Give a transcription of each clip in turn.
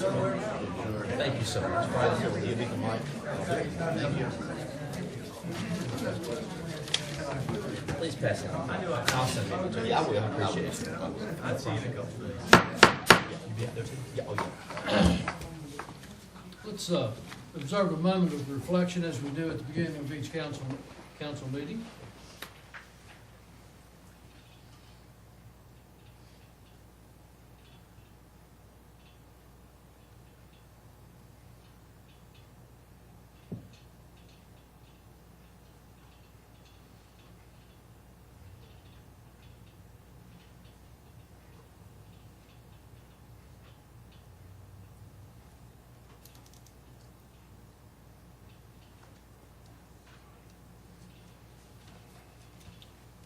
Thank you so much. You need the mic. Thank you. Please pass it on. I'll send it to you. I will. I appreciate it. I'll see you in a couple of days. Yeah. Oh, yeah. Let's observe a moment of reflection as we do at the beginning of each council meeting.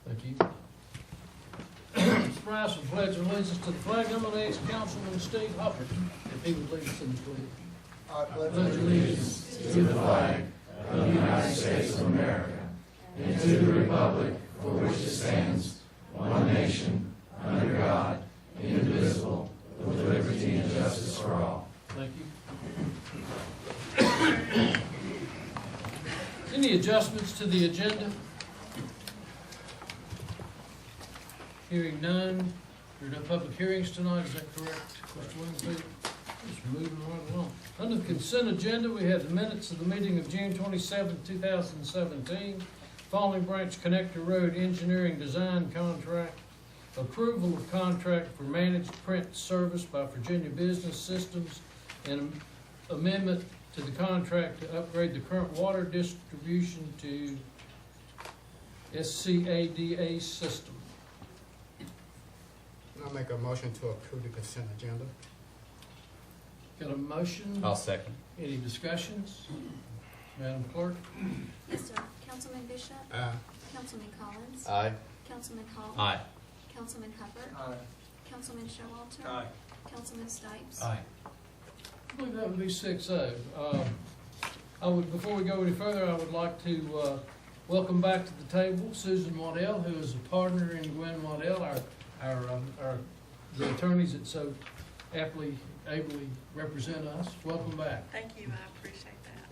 Thank you. Mr. Rice will pledge allegiance to the flag. I'm going to ask Councilman Steve Hopper if he would lead us in the pledge. I pledge allegiance to the flag of the United States of America and to the republic for which it stands, one nation, under God, indivisible, with liberty and justice for all. Thank you. Any adjustments to the agenda? Hearing none. There are no public hearings tonight, is that correct, Mr. Wingfield? Just moving right along. Under the consent agenda, we have the minutes of the meeting of June 27, 2017. Falling Branch Connector Road Engineering Design Contract. Approval of contract for managed print service by Virginia Business Systems. And amendment to the contract to upgrade the current water distribution to SCADA system. I'll make a motion to approve the consent agenda. Got a motion? I'll second. Any discussions? Madam Clerk? Yes, sir. Councilman Bishop? Councilman Collins? Aye. Councilman Hall? Aye. Councilman Hubbard? Aye. Councilman Showalter? Aye. Councilman Stipes? Aye. I believe that would be 6-0. Before we go any further, I would like to welcome back to the table Susan Waddell, who is a partner in Gwen Waddell, the attorneys that so ably represent us. Welcome back. Thank you, I appreciate that.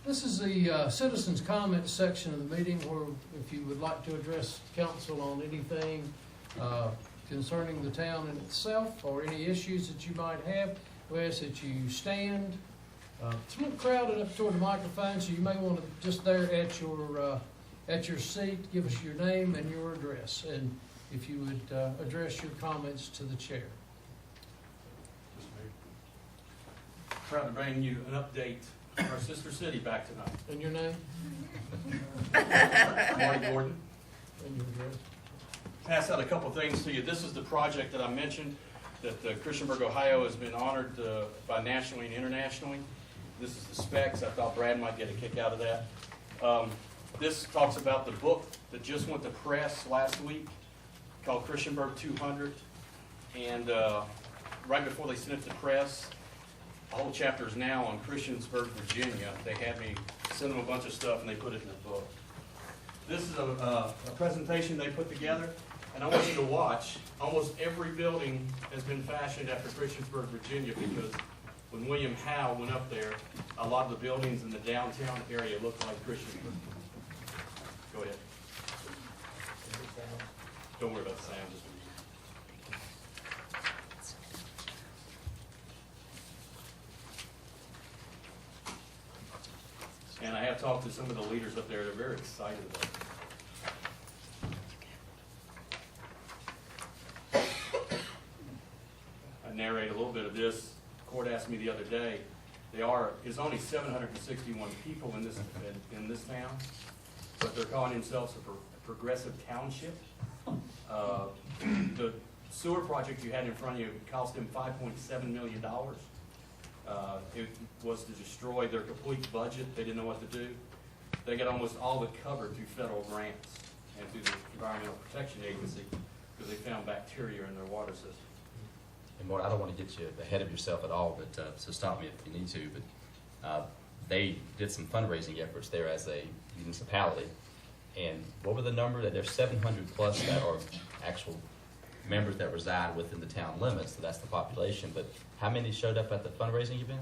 This is the citizens' comment section of the meeting, where if you would like to address council on anything concerning the town in itself or any issues that you might have, we ask that you stand. It's a little crowded up toward the microphone, so you may want to just there at your seat, give us your name and your address, and if you would address your comments to the chair. Proud to bring you an update on our sister city back tonight. And your name Marty Gordon. and your address. Pass out a couple things to you. This is the project that I mentioned that Christiansburg, Ohio has been honored by nationally and internationally. This is the specs. I thought Brad might get a kick out of that. This talks about the book that just went to press last week called Christiansburg 200. And right before they sent it to press, the whole chapter is now on Christiansburg, Virginia. They had me send them a bunch of stuff and they put it in the book. This is a presentation they put together, and I want you to watch. Almost every building has been fashioned after Christiansburg, Virginia, because when William Howe went up there, a lot of the buildings in the downtown area looked like Christiansburg. Go ahead. Don't worry about the sound. Just and I have talked to some of the leaders up there. They're very excited about it. I narrate a little bit of this. The court asked me the other day, there's only 761 people in this town, but they're calling themselves a progressive township. The sewer project you had in front of you cost them $5.7 million. It was to destroy their complete budget. They didn't know what to do. They got almost all of it covered through federal grants and through the Environmental Protection Agency because they found bacteria in their water system. And Marty, I don't want to get you ahead of yourself at all, but so stop me if you need to. But they did some fundraising efforts there as a municipality. And what were the number? That there's 700 plus that are actual members that reside within the town limits, so that's the population. But how many showed up at the fundraising event?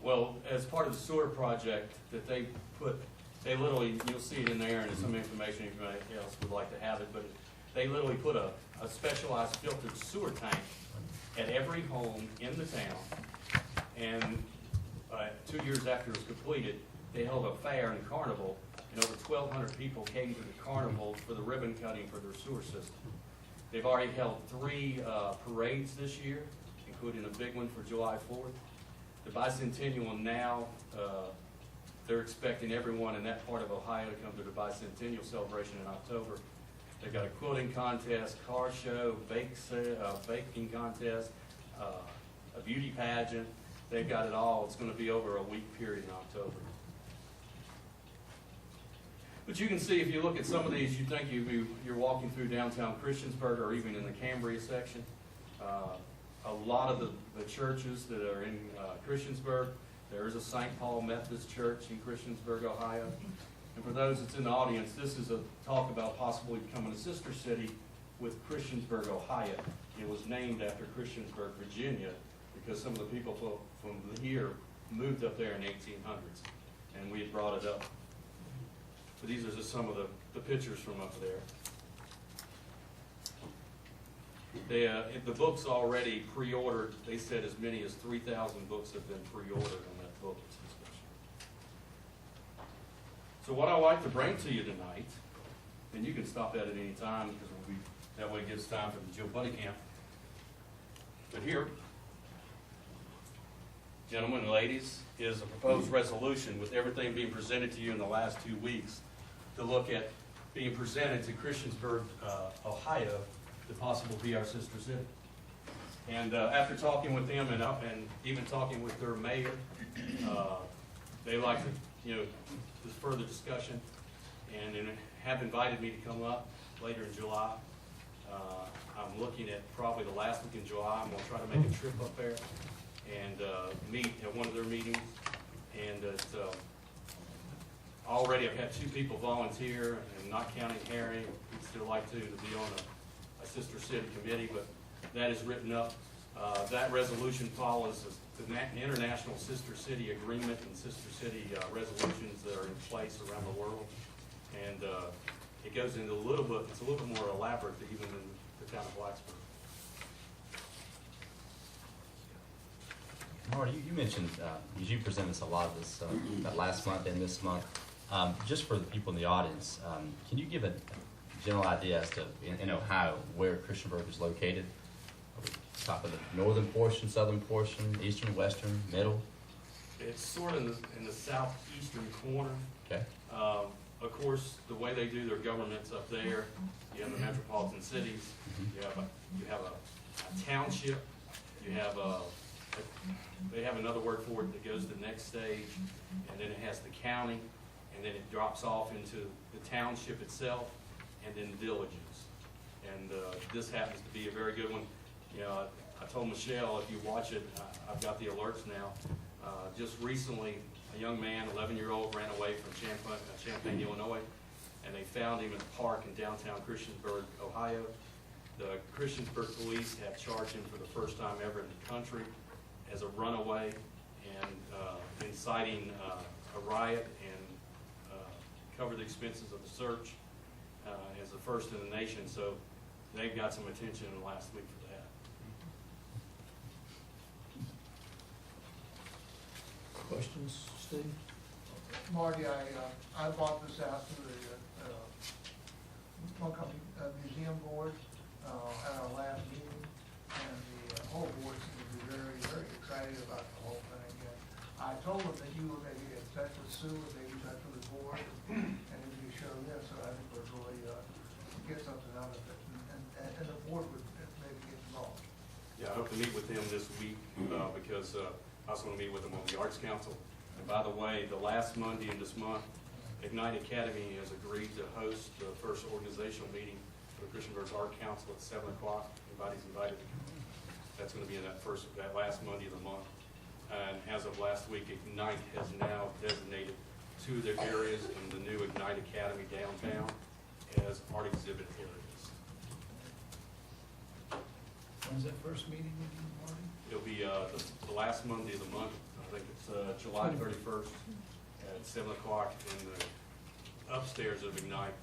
Well, as part of the sewer project that they put, they literally, you'll see it in there, and some information if anybody else would like to have it, but they literally put a specialized filtered sewer tank at every home in the town. And 2 years after it was completed, they held a fair and carnival, and over 1,200 people came to the carnival for the ribbon cutting for their sewer system. They've already held 3 parades this year, including a big one for July 4th. The bicentennial now, they're expecting everyone in that part of Ohio to come to the bicentennial celebration in October. They've got a quilting contest, car show, baking contest, a beauty pageant. They've got it all. It's going to be over a week period in October. But you can see, if you look at some of these, you think you're walking through downtown Christiansburg or even in the Cambria section. A lot of the churches that are in Christiansburg, there is a St. Paul Methodist Church in Christiansburg, Ohio. And for those that's in the audience, this is a talk about possibly becoming a sister city with Christiansburg, Ohio. It was named after Christiansburg, Virginia, because some of the people from here moved up there in the 1800s, and we had brought it up. But these are just some of the pictures from up there. The book's already pre-ordered. They said as many as 3,000 books have been pre-ordered on that book. So what I'd like to bring to you tonight, and you can stop that at any time because that way it gives time for the Joe Buddy Camp. But here, gentlemen and ladies, is a proposed resolution with everything being presented to you in the last 2 weeks to look at being presented to Christiansburg, Ohio, to possibly be our sister city. And after talking with them and even talking with their mayor, they like to, this further discussion, and have invited me to come up later in July. I'm looking at probably the last week in July. I'm going to try to make a trip up there and meet at one of their meetings. And already I've had 2 people volunteer, and not counting Harry, he'd still like to be on a sister city committee, but that is written up. That resolution follows the international sister city agreement and sister city resolutions that are in place around the world. And it goes into it's a little bit more elaborate even than the town of Blacksburg. Marty, you mentioned, because you presented us a lot of this that last month and this month. Just for the people in the audience, can you give a general idea as to, in Ohio, where Christiansburg is located? Top of the northern portion, southern portion, eastern, western, middle? It's sort of in the southeastern corner. Okay. Of course, the way they do their governments up there, you have the metropolitan cities, you have a township, they have another word for it that goes to the next stage, and then it has the county, and then it drops off into the township itself, and then villages. And this happens to be a very good one. I told Michelle, if you watch it, I've got the alerts now. Just recently, a young man, 11-year-old, ran away from Champaign, Illinois, and they found him in a park in downtown Christiansburg, Ohio. The Christiansburg police have charged him for the first time ever in the country as a runaway and inciting a riot, and cover the expenses of the search as the first in the nation. So they've got some attention in the last week for that. Questions, Steve? Marty, I bought this out to the Montgomery Museum Board at our last meeting, and the whole board seemed to be very, very excited about the whole thing. And I told them that you were maybe in touch with Sue and maybe in touch with the board, and if you show this, so I think we're really get something out of it, and the board would maybe get involved. Yeah, I hope to meet with them this week because I also want to meet with them on the Arts Council. And by the way, the last Monday in this month, Ignite Academy has agreed to host the first organizational meeting for the Christiansburg Art Council at 7 o'clock. Everybody's invited. That's going to be in that last Monday of the month. And as of last week, Ignite has now designated 2 of their areas in the new Ignite Academy downtown as art exhibit areas. When's that first meeting again, Marty? It'll be the last Monday of the month. I think it's July 31st at 7 o'clock in the upstairs of Ignite.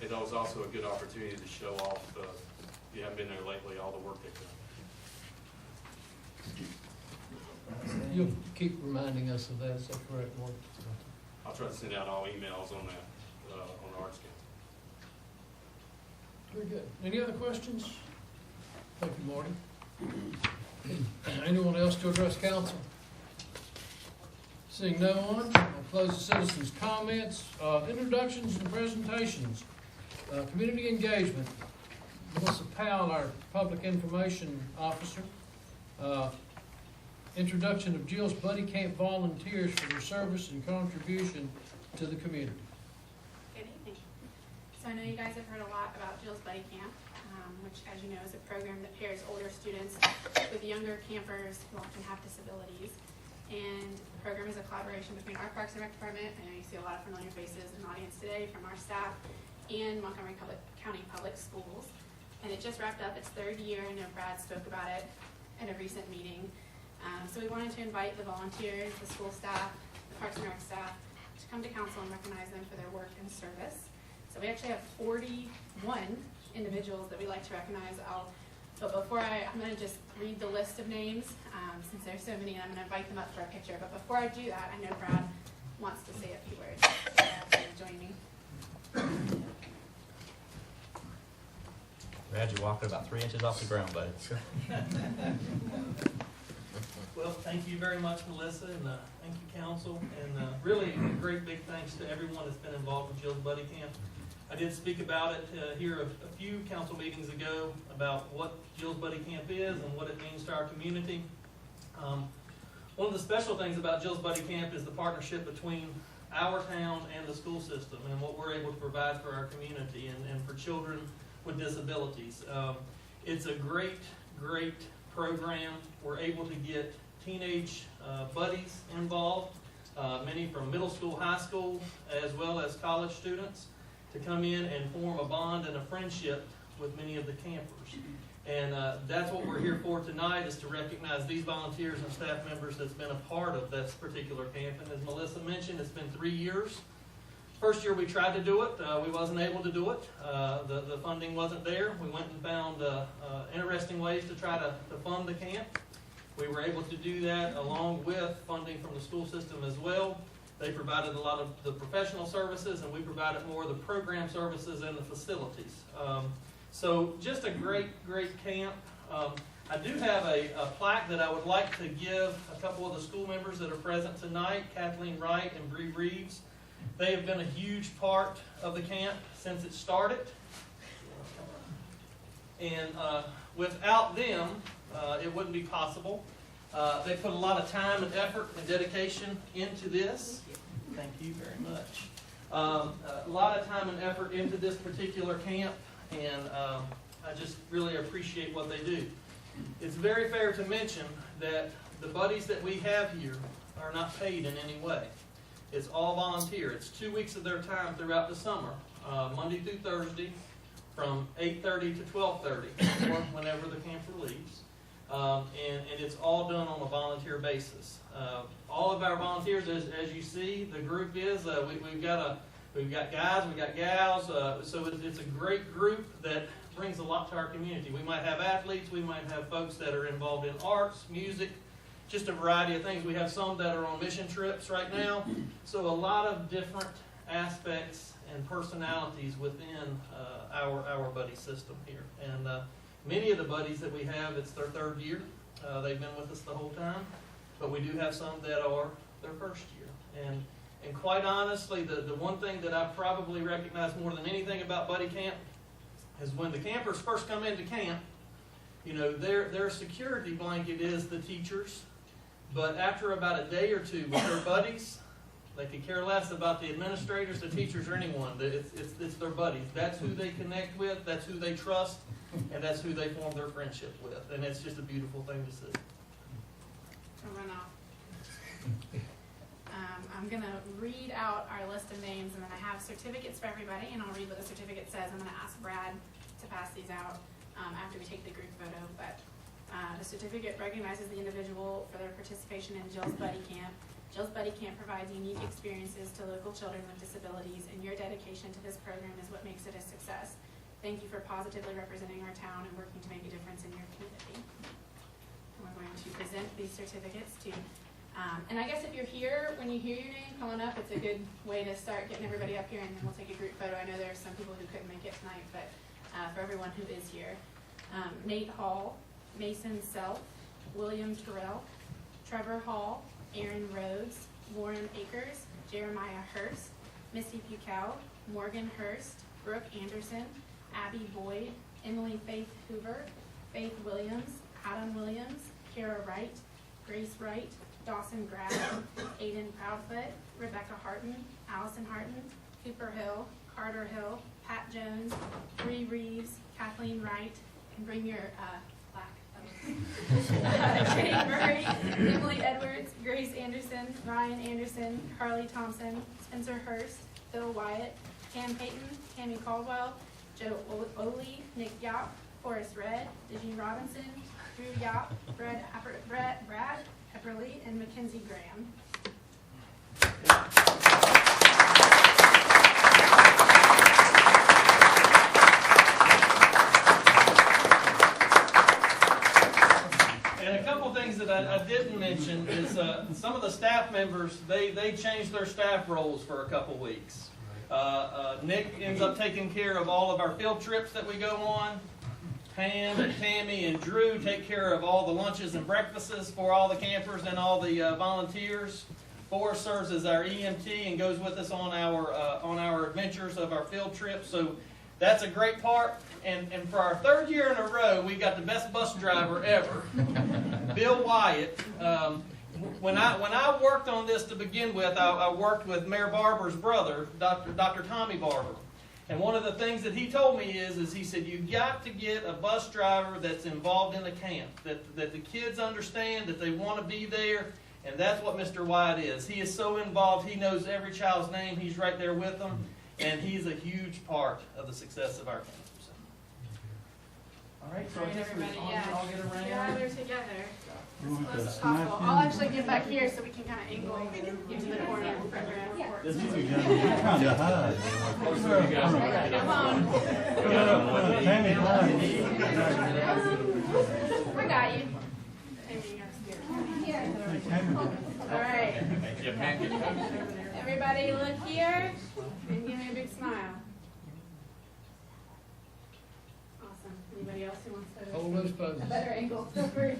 It was also a good opportunity to show off, if you haven't been there lately, all the work they've done. You'll keep reminding us of that, is that correct, Marty? I'll try to send out all emails on that, on the Arts Council. Very good. Any other questions? Thank you, Marty. Anyone else to address council? Seeing no one, I'll close the citizens' comments. Introductions and presentations. Community engagement. Melissa Powell, our public information officer. Introduction of Jill's Buddy Camp volunteers for their service and contribution to the community. Good evening. So I know you guys have heard a lot about Jill's Buddy Camp, which, as you know, is a program that pairs older students with younger campers who often have disabilities. And the program is a collaboration between our Parks and Rec department. I know you see a lot of familiar faces in the audience today from our staff and Montgomery County Public Schools. And it just wrapped up its third year. I know Brad spoke about it at a recent meeting. So we wanted to invite the volunteers, the school staff, the Parks and Rec staff to come to council and recognize them for their work and service. So we actually have 41 individuals that we like to recognize. But before I'm going to just read the list of names, since there's so many, and I'm going to invite them up for a picture. But before I do that, I know Brad wants to say a few words. So join me. Brad, you're walking about 3 inches off the ground, buddy. Well, thank you very much, Melissa, and thank you, council, and really a great big thanks to everyone that's been involved with Jill's Buddy Camp. I did speak about it here a few council meetings ago about what Jill's Buddy Camp is and what it means to our community. One of the special things about Jill's Buddy Camp is the partnership between our town and the school system and what we're able to provide for our community and for children with disabilities. It's a great program. We're able to get teenage buddies involved, many from middle school, high school, as well as college students, to come in and form a bond and a friendship with many of the campers. And that's what we're here for tonight, is to recognize these volunteers and staff members that's been a part of this particular camp. And as Melissa mentioned, it's been 3 years. First year we tried to do it, we wasn't able to do it. The funding wasn't there. We went and found interesting ways to try to fund the camp. We were able to do that along with funding from the school system as well. They provided a lot of the professional services, and we provided more of the program services and the facilities. So just a great camp. I do have a plaque that I would like to give a couple of the school members that are present tonight, Kathleen Wright and Bree Reeves. They have been a huge part of the camp since it started. And without them, it wouldn't be possible. They put a lot of time and effort and dedication into this. Thank you very much. A lot of time and effort into this particular camp, and I just really appreciate what they do. It's very fair to mention that the buddies that we have here are not paid in any way. It's all volunteer. It's 2 weeks of their time throughout the summer, Monday through Thursday, from 8:30 to 12:30, or whenever the camper leaves. And it's all done on a volunteer basis. All of our volunteers, as you see, the group is, we've got guys, we've got gals, so it's a great group that brings a lot to our community. We might have athletes, we might have folks that are involved in arts, music, just a variety of things. We have some that are on mission trips right now. So a lot of different aspects and personalities within our buddy system here. And many of the buddies that we have, it's their third year. They've been with us the whole time. But we do have some that are their first year. And quite honestly, the one thing that I probably recognize more than anything about buddy camp is when the campers first come into camp, you know, their security blanket is the teachers. But after about a day or two with their buddies, they could care less about the administrators, the teachers, or anyone. It's their buddies. That's who they connect with, that's who they trust, and that's who they form their friendship with. And it's just a beautiful thing to see. I'll run off. I'm going to read out our list of names, and then I have certificates for everybody, and I'll read what the certificate says. I'm going to ask Brad to pass these out after we take the group photo. But The certificate recognizes the individual for their participation in Jill's Buddy Camp. Jill's Buddy Camp provides unique experiences to local children with disabilities, and your dedication to this program is what makes it a success. Thank you for positively representing our town and working to make a difference in your community. We're going to present these certificates to and I guess if you're here, when you hear your name calling up, it's a good way to start getting everybody up here, and then we'll take a group photo. I know there are some people who couldn't make it tonight, but for everyone who is here. Nate Hall, Mason Self, William Terrell, Trevor Hall, Aaron Rhodes, Warren Akers, Jeremiah Hurst, Missy Pucow, Morgan Hurst, Brooke Anderson, Abby Boyd, Emily Faith Hoover, Faith Williams, Adam Williams, Kara Wright, Grace Wright, Dawson Grab, Aiden Proudfoot, Rebecca Harton, Allison Harton, Cooper Hill, Carter Hill, Pat Jones, Bree Reeves, Kathleen Wright, and bring your plaque. Jane Murray, Emily Edwards, Grace Anderson, Ryan Anderson, Carly Thompson, Spencer Hurst, Phil Wyatt, Cam Payton, Tammy Caldwell, Joe Oley, Nick Yop, Forrest Red, Digi Robinson, Drew Yop, Brad Epperly, and Mackenzie Graham. And a couple things that I didn't mention is some of the staff members, they changed their staff roles for a couple weeks. Nick ends up taking care of all of our field trips that we go on. Pam and Tammy and Drew take care of all the lunches and breakfasts for all the campers and all the volunteers. Forrest serves as our EMT and goes with us on our adventures of our field trips. So that's a great part. And for our third year in a row, we got the best bus driver ever, Bill Wyatt. When I worked on this to begin with, I worked with Mayor Barber's brother, Dr. Tommy Barber. And one of the things that he told me is he said, you've got to get a bus driver that's involved in the camp, that the kids understand, that they want to be there, and that's what Mr. Wyatt is. He is so involved, he knows every child's name, he's right there with them, and he's a huge part of the success of our camp. All right, so I guess we all get around. Gather together as close as possible. I'll actually get back here so we can kind of angle you to the corner and front row. Trying to hide. Come on. We got you. All right. Everybody look here and give me a big smile. Awesome. Anybody else who wants to? Hold those poses. A better angle. Feel free.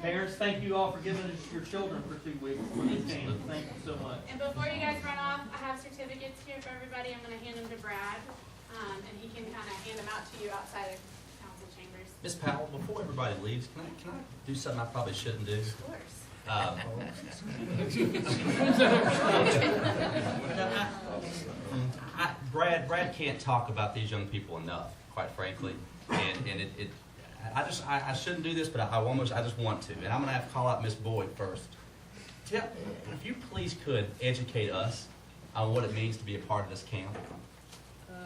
Parents, thank you all for giving us your children for 2 weeks for this camp. Thank you so much. And before you guys run off, I have certificates here for everybody. I'm going to hand them to Brad, and he can kind of hand them out to you outside of council chambers. Ms. Powell, before everybody leaves, can I do something I probably shouldn't do? Of course. Brad can't talk about these young people enough, quite frankly, and I shouldn't do this, but I just want to, and I'm gonna have to call out Miss Boyd first. If you please could educate us on what it means to be a part of this camp.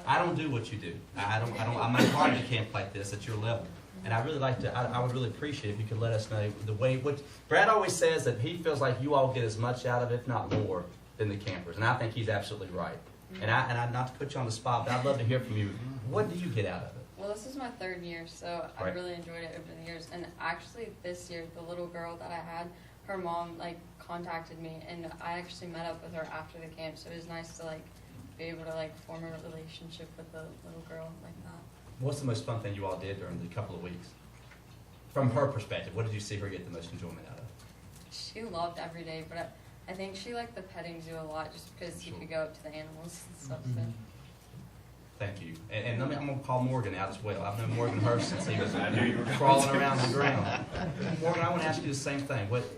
I don't do what you do. I'm not part of a camp like this at your level. And I really like to, I would really appreciate if you could let us know the way, Brad always says that he feels like you all get as much out of it, if not more, than the campers. And I think he's absolutely right. And I not to put you on the spot, but I'd love to hear from you. What do you get out of it? Well, this is my third year, so I really enjoyed it over the years. And actually this year, the little girl that I had, her mom contacted me, and I actually met up with her after the camp. So it was nice to be able to form a relationship with the little girl like that. What's the most fun thing you all did during the couple of weeks? From her perspective, what did you see her get the most enjoyment out of? She loved every day, but I think she liked the petting zoo a lot just because you could go up to the animals and stuff. So. Thank you. And I'm going to call Morgan out as well. I've known Morgan Hurst since he was crawling around the ground. Morgan, I want to ask you the same thing. What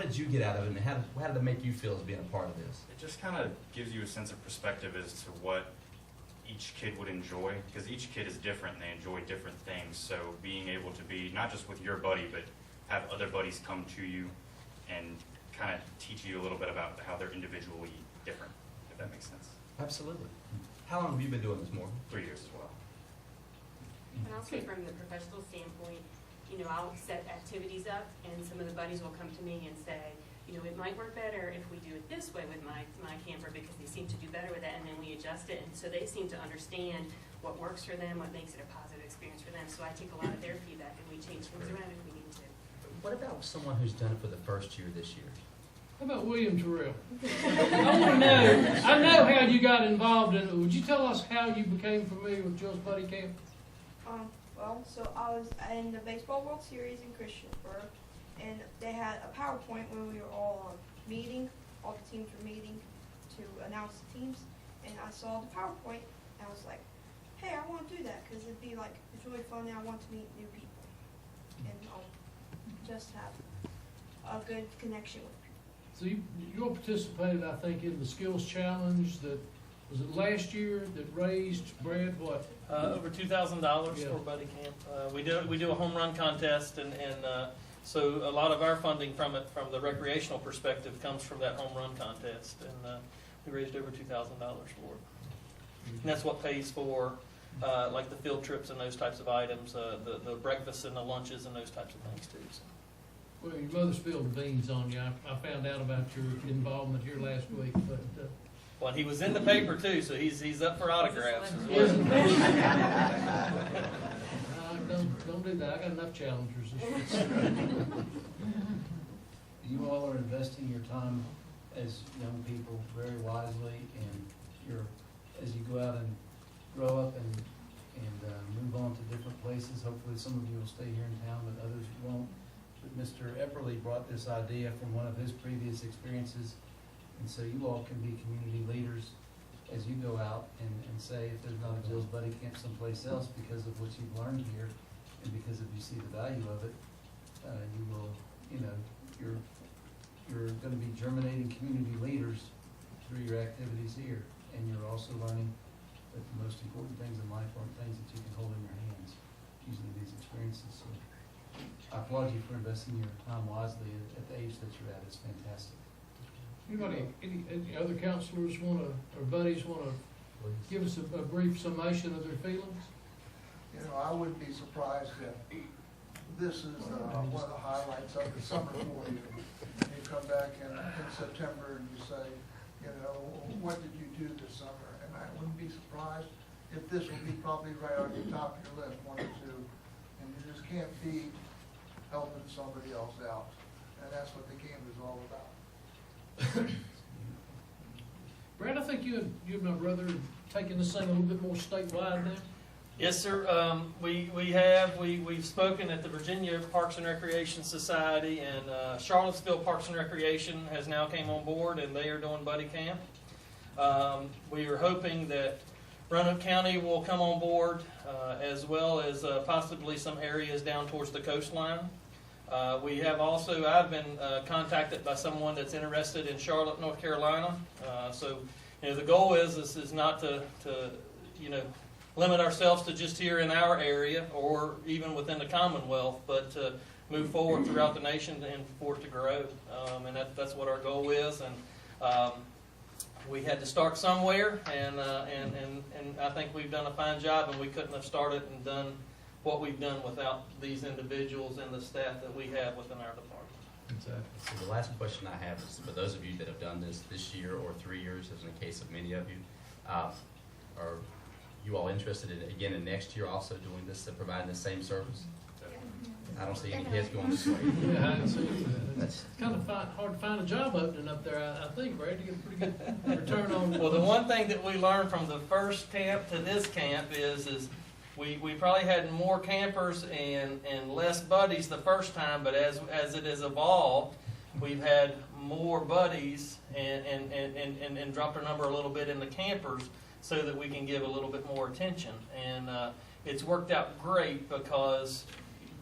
did you get out of it, and how did it make you feel as being a part of this? It just kind of gives you a sense of perspective as to what each kid would enjoy, because each kid is different and they enjoy different things. So being able to be not just with your buddy, but have other buddies come to you and kind of teach you a little bit about how they're individually different, if that makes sense. Absolutely. How long have you been doing this, Morgan? 3 years as well. And I'll say from the professional standpoint, you know, I'll set activities up, and some of the buddies will come to me and say, you know, it might work better if we do it this way with my camper, because they seem to do better with that, and then we adjust it, and so they seem to understand what works for them, what makes it a positive experience for them, so I take a lot of their feedback, and we change things around if we need to. What about someone who's done it for the first year this year? How about William Terrell? I want to know, I know how you got involved in it. Would you tell us how you became familiar with Jill's Buddy Camp? Well, so I was in the Baseball World Series in Christiansburg, and they had a PowerPoint when we were all meeting, all the teams were meeting to announce the teams, and I saw the PowerPoint, and I was like, hey, I want to do that, because it'd be like, it's really fun, and I want to meet new people, and just have a good connection with people. So you all participated, I think, in the Skills Challenge that, was it last year, that raised, Brad, what? Over $2,000 Yeah. for Buddy Camp. We do a home run contest, and so a lot of our funding from the recreational perspective comes from that home run contest, and we raised over $2,000 for it. And that's what pays for like the field trips and those types of items, the breakfasts and the lunches and those types of things too. So. Well, your mother spilled the beans on you. I found out about your involvement here last week, but. Well, he was in the paper too, so he's up for autographs as well. Don't do that. I got enough challengers this year. You all are investing your time as young people very wisely, and as you go out and grow up and move on to different places. Hopefully, some of you will stay here in town, but others won't. But Mr. Epperly brought this idea from one of his previous experiences. And so you all can be community leaders as you go out and say, if there's not a Jill's Buddy Camp someplace else, because of what you've learned here and because if you see the value of it, you will, you're going to be germinating community leaders through your activities here. And you're also learning that the most important things in life aren't things that you can hold in your hands, usually these experiences. So I applaud you for investing your time wisely at the age that you're at. It's fantastic. Anybody, any other counselors or buddies want to give us a brief summation of their feelings? You know, I wouldn't be surprised if this is one of the highlights of the summer for you. You come back in September and you say, you know, what did you do this summer? And I wouldn't be surprised if this would be probably right on the top of your list, one or two. And you just can't beat helping somebody else out. And that's what the game is all about. Brad, I think you and my brother are taking this thing a little bit more statewide now. Yes, sir. We've spoken at the Virginia Parks and Recreation Society, and Charlottesville Parks and Recreation has now came on board, and they are doing Buddy Camp. We are hoping that Roanoke County will come on board, as well as possibly some areas down towards the coastline. We have also, I've been contacted by someone that's interested in Charlotte, North Carolina. So, you know, the goal is not to limit ourselves to just here in our area or even within the Commonwealth, but to move forward throughout the nation and for it to grow. And that's what our goal is. And we had to start somewhere, and I think we've done a fine job, and we couldn't have started and done what we've done without these individuals and the staff that we have within our department. Exactly. So the last question I have is for those of you that have done this year or 3 years, as in the case of many of you, are you all interested in next year also doing this, providing the same service? I don't see any kids going this way. Yeah, I can see that. It's kind of hard to find a job opening up there, I think, Brad, to get a pretty good return on. Well, the one thing that we learned from the first camp to this camp is we probably had more campers and less buddies the first time, but as it has evolved, we've had more buddies and dropped our number a little bit in the campers so that we can give a little bit more attention. And it's worked out great because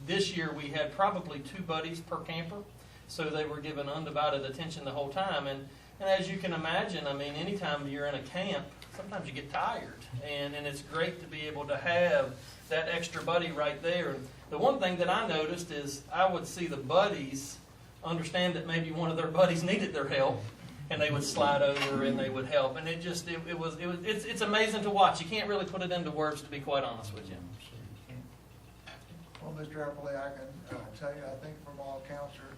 this year we had probably 2 buddies per camper, so they were given undivided attention the whole time. And as you can imagine, I mean, anytime you're in a camp, sometimes you get tired, and it's great to be able to have that extra buddy right there. The one thing that I noticed is I would see the buddies understand that maybe one of their buddies needed their help, and they would slide over and they would help. And it's amazing to watch. You can't really put it into words, to be quite honest with you. Well, Mr. Eppley, I can tell you, I think from all counselors,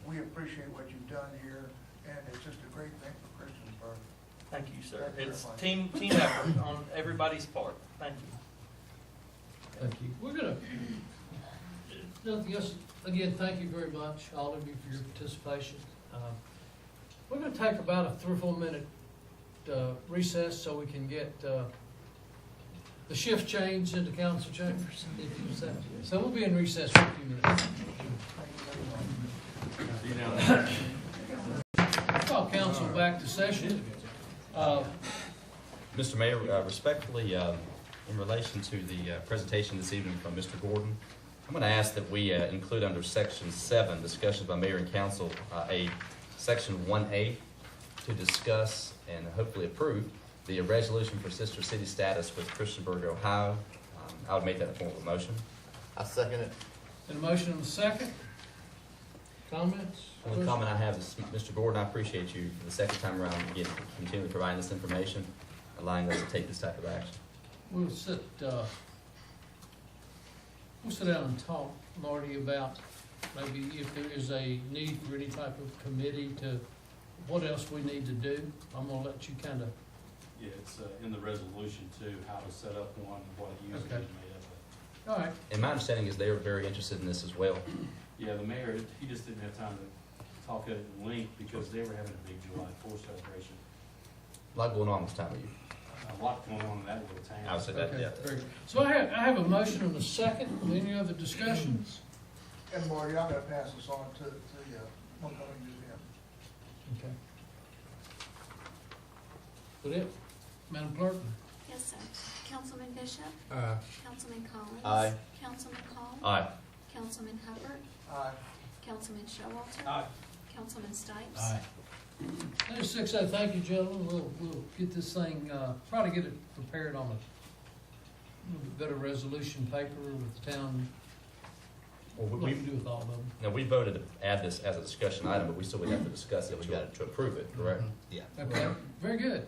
we appreciate what you've done here, and it's just a great thing for Christiansburg. Thank you, sir. Thank you It's very much. team effort on everybody's part. Thank you. Thank you. We're gonna, nothing else, again, thank you very much, all of you, for your participation. We're gonna take about a 3 or 4 minute recess so we can get the shift change into council chambers. So we'll be in recess for a few minutes. Call council back to session. Mr. Mayor, respectfully, in relation to the presentation this evening from Mr. Gordon, I'm going to ask that we include under Section 7, discussions by mayor and council, a Section 1A to discuss and hopefully approve the resolution for sister city status with Christiansburg, Ohio. I would make that a form of a motion. I second it. And a motion and a second. Comments? The only comment I have is, Mr. Gordon, I appreciate you for the second time around, again, continually providing this information, allowing us to take this type of action. We'll sit down and talk, Marty, about maybe if there is a need for any type of committee to, what else we need to do. I'm gonna let you kind of, Yeah, it's in the resolution too, how to set up one, what it usually Okay. is made up of. all right. And my understanding is they are very interested in this as well. Yeah, the mayor, he just didn't have time to talk at length because they were having a big July 4th celebration. A lot going on this time of year. A lot going on in that little town. I would say that, Okay, yeah. very good. So I have a motion and a second. Any other discussions? And Marty, I'm gonna pass this on to the Montgomery Museum. Okay. Put it, Madam Clerk? Yes, sir. Councilman Bishop? Councilman Collins? Aye. Councilman Hall? Aye. Councilman Hubbard? Aye. Councilman Showalter? Aye. Councilman Stipes? That is 6:00. Thank you, gentlemen. We'll get this thing, probably get it prepared on a little bit better resolution paper with the town. Well, What we, do we do with all of them? now, we voted to add this as a discussion item, but we still would have to discuss it. We got to approve it, correct? Yeah. Okay, very good.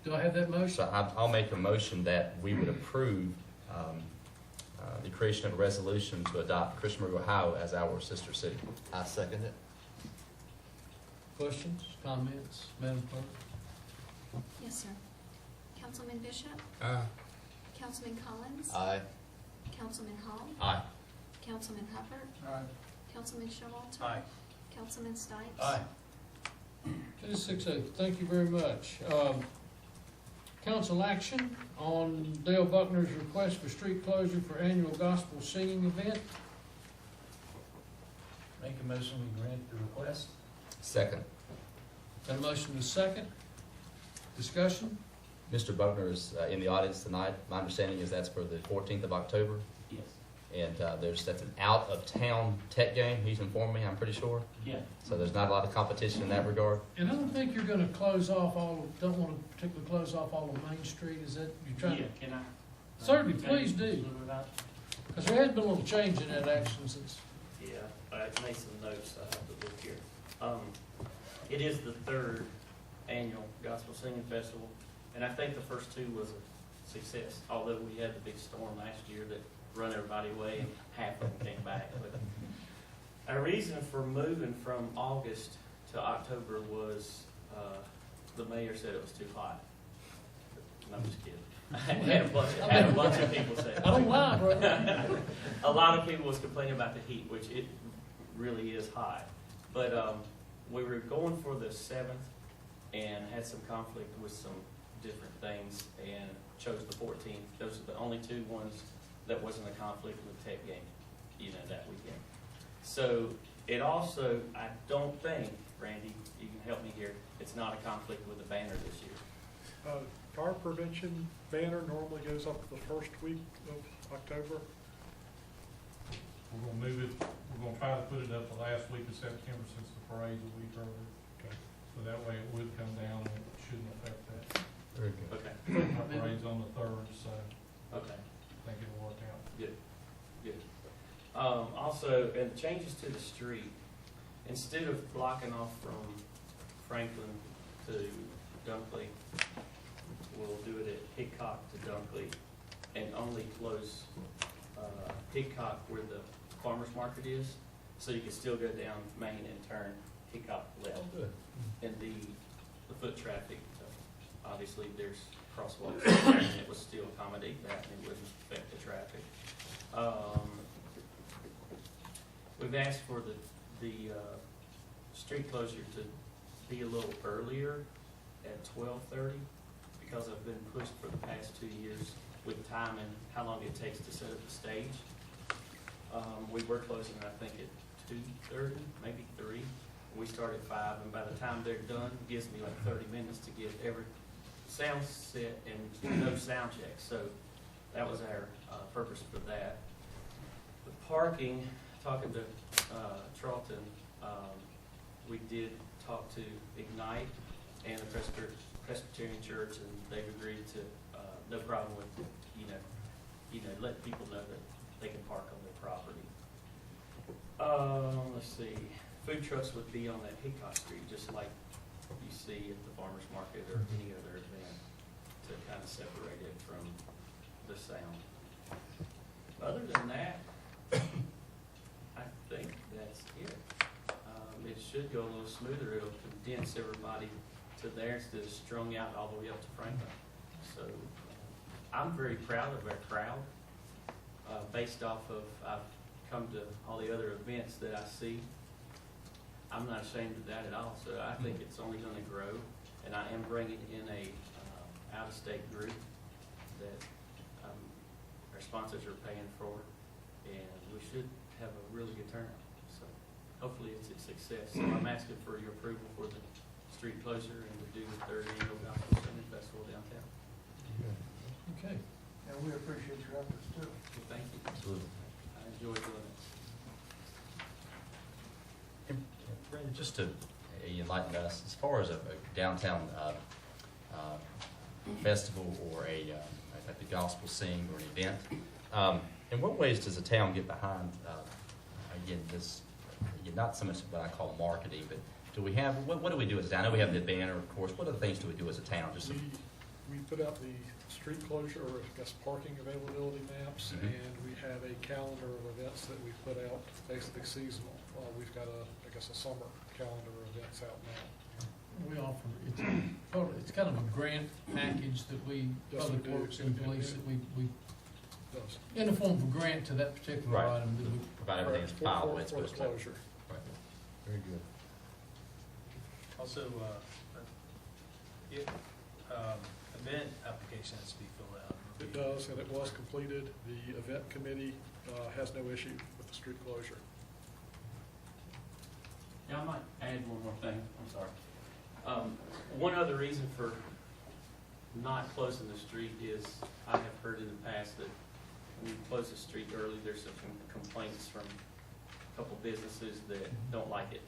Do I have that motion? So I'll make a motion that we would approve the creation of a resolution to adopt Christiansburg, Ohio as our sister city. I second it. Questions, comments, Madam Clerk? Yes, sir. Councilman Bishop? Councilman Collins? Aye. Councilman Hall? Aye. Councilman Hubbard? Aye. Councilman Showalter? Aye. Councilman Stipes? Aye. It is 6:00. Thank you very much. Council action on Dale Buckner's request for street closure for annual gospel singing event. Make a motion, we grant the request. Second. Got a motion to second. Discussion? Mr. Buckner is in the audience tonight. My understanding is that's for the 14th of October. Yes. And that's an out-of-town tech game, he's informed me, I'm pretty sure. Yeah. So there's not a lot of competition in that regard. And I don't think you're gonna close off don't want to particularly close off all of Main Street, is that, you're trying to? Can I? Certainly, please do. Because there has been a little change in that action since. Yeah, I made some notes I have to look here. It is the 3rd annual Gospel Singing Festival, and I think the first 2 was a success, although we had the big storm last year that run everybody away and half of them came back. But our reason for moving from August to October was the mayor said it was too hot. No, I'm just kidding. I had a bunch of people say that. I don't lie, bro. A lot of people was complaining about the heat, which it really is high. But we were going for the 7th and had some conflict with some different things and chose the 14th. Those are the only 2 ones that wasn't a conflict with tech game, that weekend. So it also, I don't think, Randy, you can help me here, it's not a conflict with the banner this year. Fire prevention banner normally goes up the first week of October. We're gonna move it, we're gonna try to put it up the last week of September since the parade's a week earlier. Okay. So that way it would come down and it shouldn't affect that. Very good. Okay. Our parade's on the 3rd, so. Okay. think it'll work out. Good, good. Also, and changes to the street, instead of blocking off from Franklin to Dunkley, we'll do it at Hickok to Dunkley and only close Hickok where the farmer's market is, so you can still go down Main and turn Hickok left. Oh, good. And the foot traffic, obviously there's crosswalks, and it would still accommodate that, and it wouldn't affect the traffic. We've asked for the street closure to be a little earlier at 12:30, because I've been pushed for the past 2 years with time and how long it takes to set up the stage. We were closing, I think, at 2:30, maybe 3. We start at 5, and by the time they're done, it gives me like 30 minutes to get every sound set and no sound check. So that was our purpose for that. The parking, talking to Charlton, we did talk to Ignite and the Presbyterian Church, and they've agreed to no problem with let people know that they can park on their property. Let's see. Food trucks would be on that Hickok Street, just like you see at the farmer's market or any other event, to kind of separate it from the sound. Other than that, I think that's it. It should go a little smoother. It'll condense everybody to there instead of strung out all the way up to Franklin. So I'm very proud of our crowd. Based off of, I've come to all the other events that I see. I'm not ashamed of that at all. So I think it's only going to grow. And I am bringing in a out-of-state group that our sponsors are paying for. And we should have a really good turnout. So hopefully it's a success. So I'm asking for your approval for the street closure and to do the 3rd annual Gospel Sunday Festival downtown. Okay. And we appreciate your efforts too. Well, thank you. Absolutely. I enjoy doing it. And Brandon, just to enlighten us, as far as a downtown festival or like the gospel sing or an event, in what ways does the town get behind, not so much what I call marketing, but do we have, what do we do as a town? I know we have the banner, of course. What other things do we do as a town? Just We put out the street closure, or I guess parking availability maps, Mhm. and we have a calendar of events that we put out, basically seasonal. We've got a summer calendar of events out now. We offer, it's kind of a grant package that we, Yes, we Public do. Works and Police, that we, Does. in the form of a grant to that particular Right. item that we. provide everything that's For- filed for- when it's for the supposed to? closure. Right. Very good. Also, event application has to be filled out. It does, and it was completed. The event committee has no issue with the street closure. Yeah, I might add one more thing. I'm sorry. One other reason for not closing the street is I have heard in the past that when you close the street early, there's some complaints from a couple businesses that don't like it,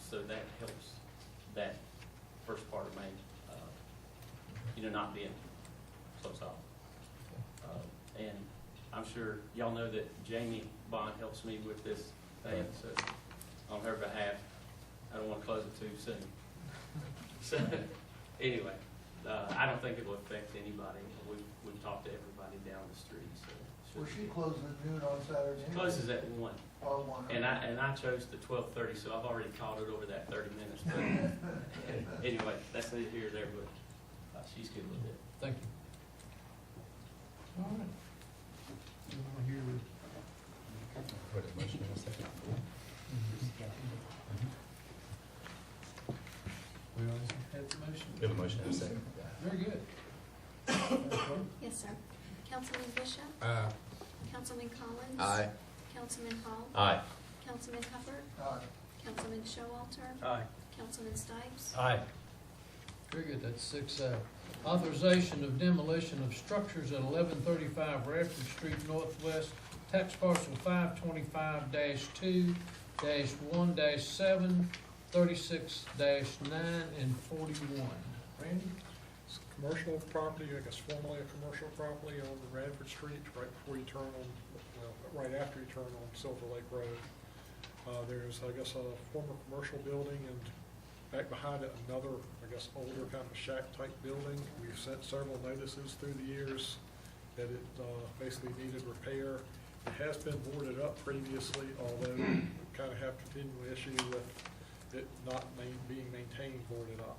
so that helps that first part of Maine, not being closed off. And I'm sure y'all know that Jamie Bond helps me with this thing, so on her behalf, I don't want to close it too soon. So, anyway, I don't think it will affect anybody. We've talked to everybody down the street, so. Well, she closes at noon on Saturday. She closes at 1. Oh, 1. And I chose the 12:30, so I've already called it over that 30 minutes. But anyway, that's neither here nor there, but she's good with it. Thank you. All right. We want to hear What is motion in a second? We always had the motion. We have a motion in a second. Very good. Yes, sir. Councilman Bishop? Aye. Councilman Collins? Aye. Councilman Hall? Aye. Councilman Hubbard? Aye. Councilman Showalter? Aye. Councilman Stipes? Aye. Very good, that's 6A. Authorization of demolition of structures at 1135 Radford Street Northwest, tax parcel 525-2-1-7, 36-9, and 41. Randy? It's commercial property, I guess formerly a commercial property on Radford Street, right before you turn on, well, right after you turn on Silver Lake Road. There's, I guess, a former commercial building, and back behind it, another, I guess, older kind of shack-type building. We've sent several notices through the years that it basically needed repair. It has been boarded up previously, although we kind of have continual issue with it not being maintained boarded up.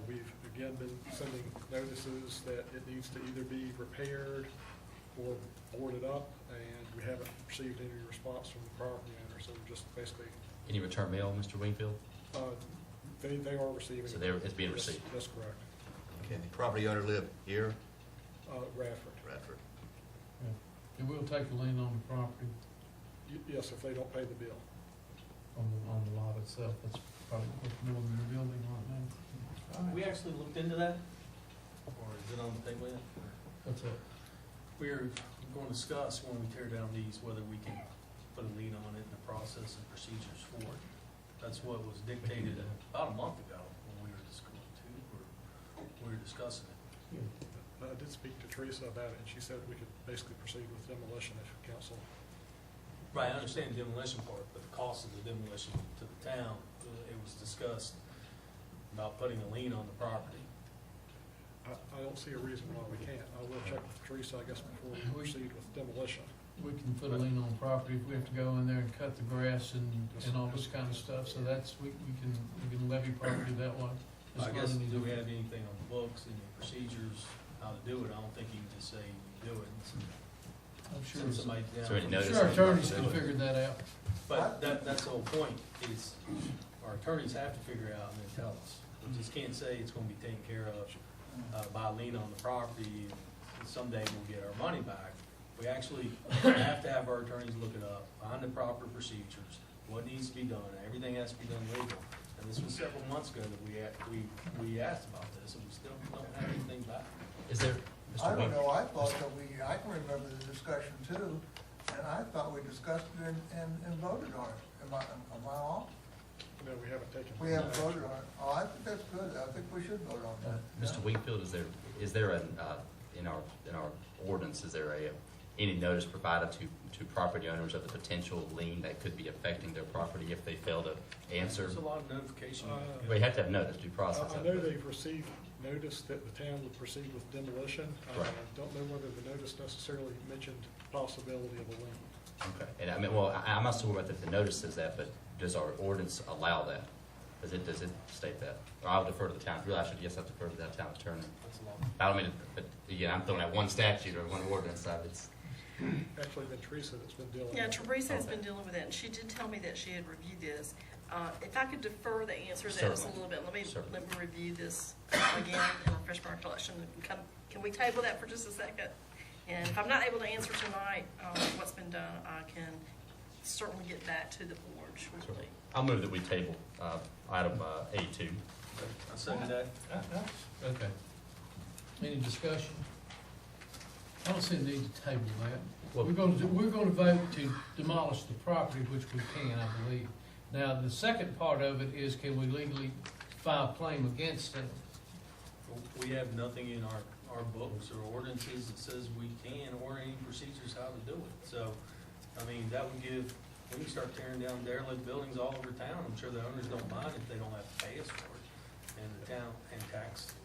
We've again been sending notices that it needs to either be repaired or boarded up, and we haven't received any response from the property owner, so we're just basically. Any return mail, Mr. Wingfield? They are receiving. So it's being received? That's correct. Can the property owner live here? Radford. Radford. It will take a lien on the property, Yes, if they don't pay the bill. on the lot itself. That's probably worth more than the building right now. We actually looked into that, or is it on the table yet? What's that? We're going to discuss when we tear down these, whether we can put a lien on it and the process and procedures for it. That's what was dictated about a month ago when we were discussing it. I did speak to Teresa about it, and she said we could basically proceed with demolition if council. Right, I understand the demolition part, but the cost of the demolition to the town, it was discussed about putting a lien on the property. I don't see a reason why we can't. I will check with Teresa, I guess, before we proceed with demolition. We can put a lien on the property if we have to go in there and cut the grass and all this kind of stuff. So that's, we can levy property that way. I guess, do we have anything on the books, any procedures, how to do it? I don't think you can just say you do it. I'm sure. Send somebody down. So any notice? Sure, our attorneys can figure that out. But that's the whole point, is our attorneys have to figure it out and then tell us. We just can't say it's gonna be taken care of by a lien on the property, and someday we'll get our money back. We actually have to have our attorneys look it up, find the proper procedures, what needs to be done, everything has to be done legal. And this was several months ago that we asked about this, and we still don't have anything back. Is there, Mr. I don't Wing? know, I thought that I can remember the discussion too, and I thought we discussed it and voted on it. Am I off? No, we haven't taken. We haven't voted on it. Oh, I think that's good. I think we should vote on that. Mr. Wingfield, is there an, in our ordinance, is there any notice provided to property owners of the potential lien that could be affecting their property if they fail to answer? There's a lot of notification. We have to have notice, due process. I know they've received notice that the town would proceed with demolition. I Right. don't know whether the notice necessarily mentioned possibility of a lien. Okay, and I mean, well, I'm not sure whether the notice says that, but does our ordinance allow that? Does it state that? Or I'll defer to the town, really, I should, yes, I defer to that town attorney. That's a lot. I don't mean, but again, I'm throwing out one statute or one ordinance, so it's. Actually, been Teresa that's been dealing with it. Yeah, Teresa has been dealing with it, and she did tell me that she had reviewed this. If I could defer the answer to that just a little bit, let me review this again and refresh my recollection. Can we table that for just a second? And if I'm not able to answer tonight what's been done, I can certainly get back to the board shortly. I'll move that we table item A2. I second that. Okay. Any discussion? I don't see the need to table that. Well, We're going to vote to demolish the property, which we can, I believe. Now, the second part of it is, can we legally file a claim against them? We have nothing in our books or ordinances that says we can, or any procedures how to do it. So, I mean, that would give, we can start tearing down derelict buildings all over town. I'm sure the owners don't mind if they don't have to pay us for it. And the town and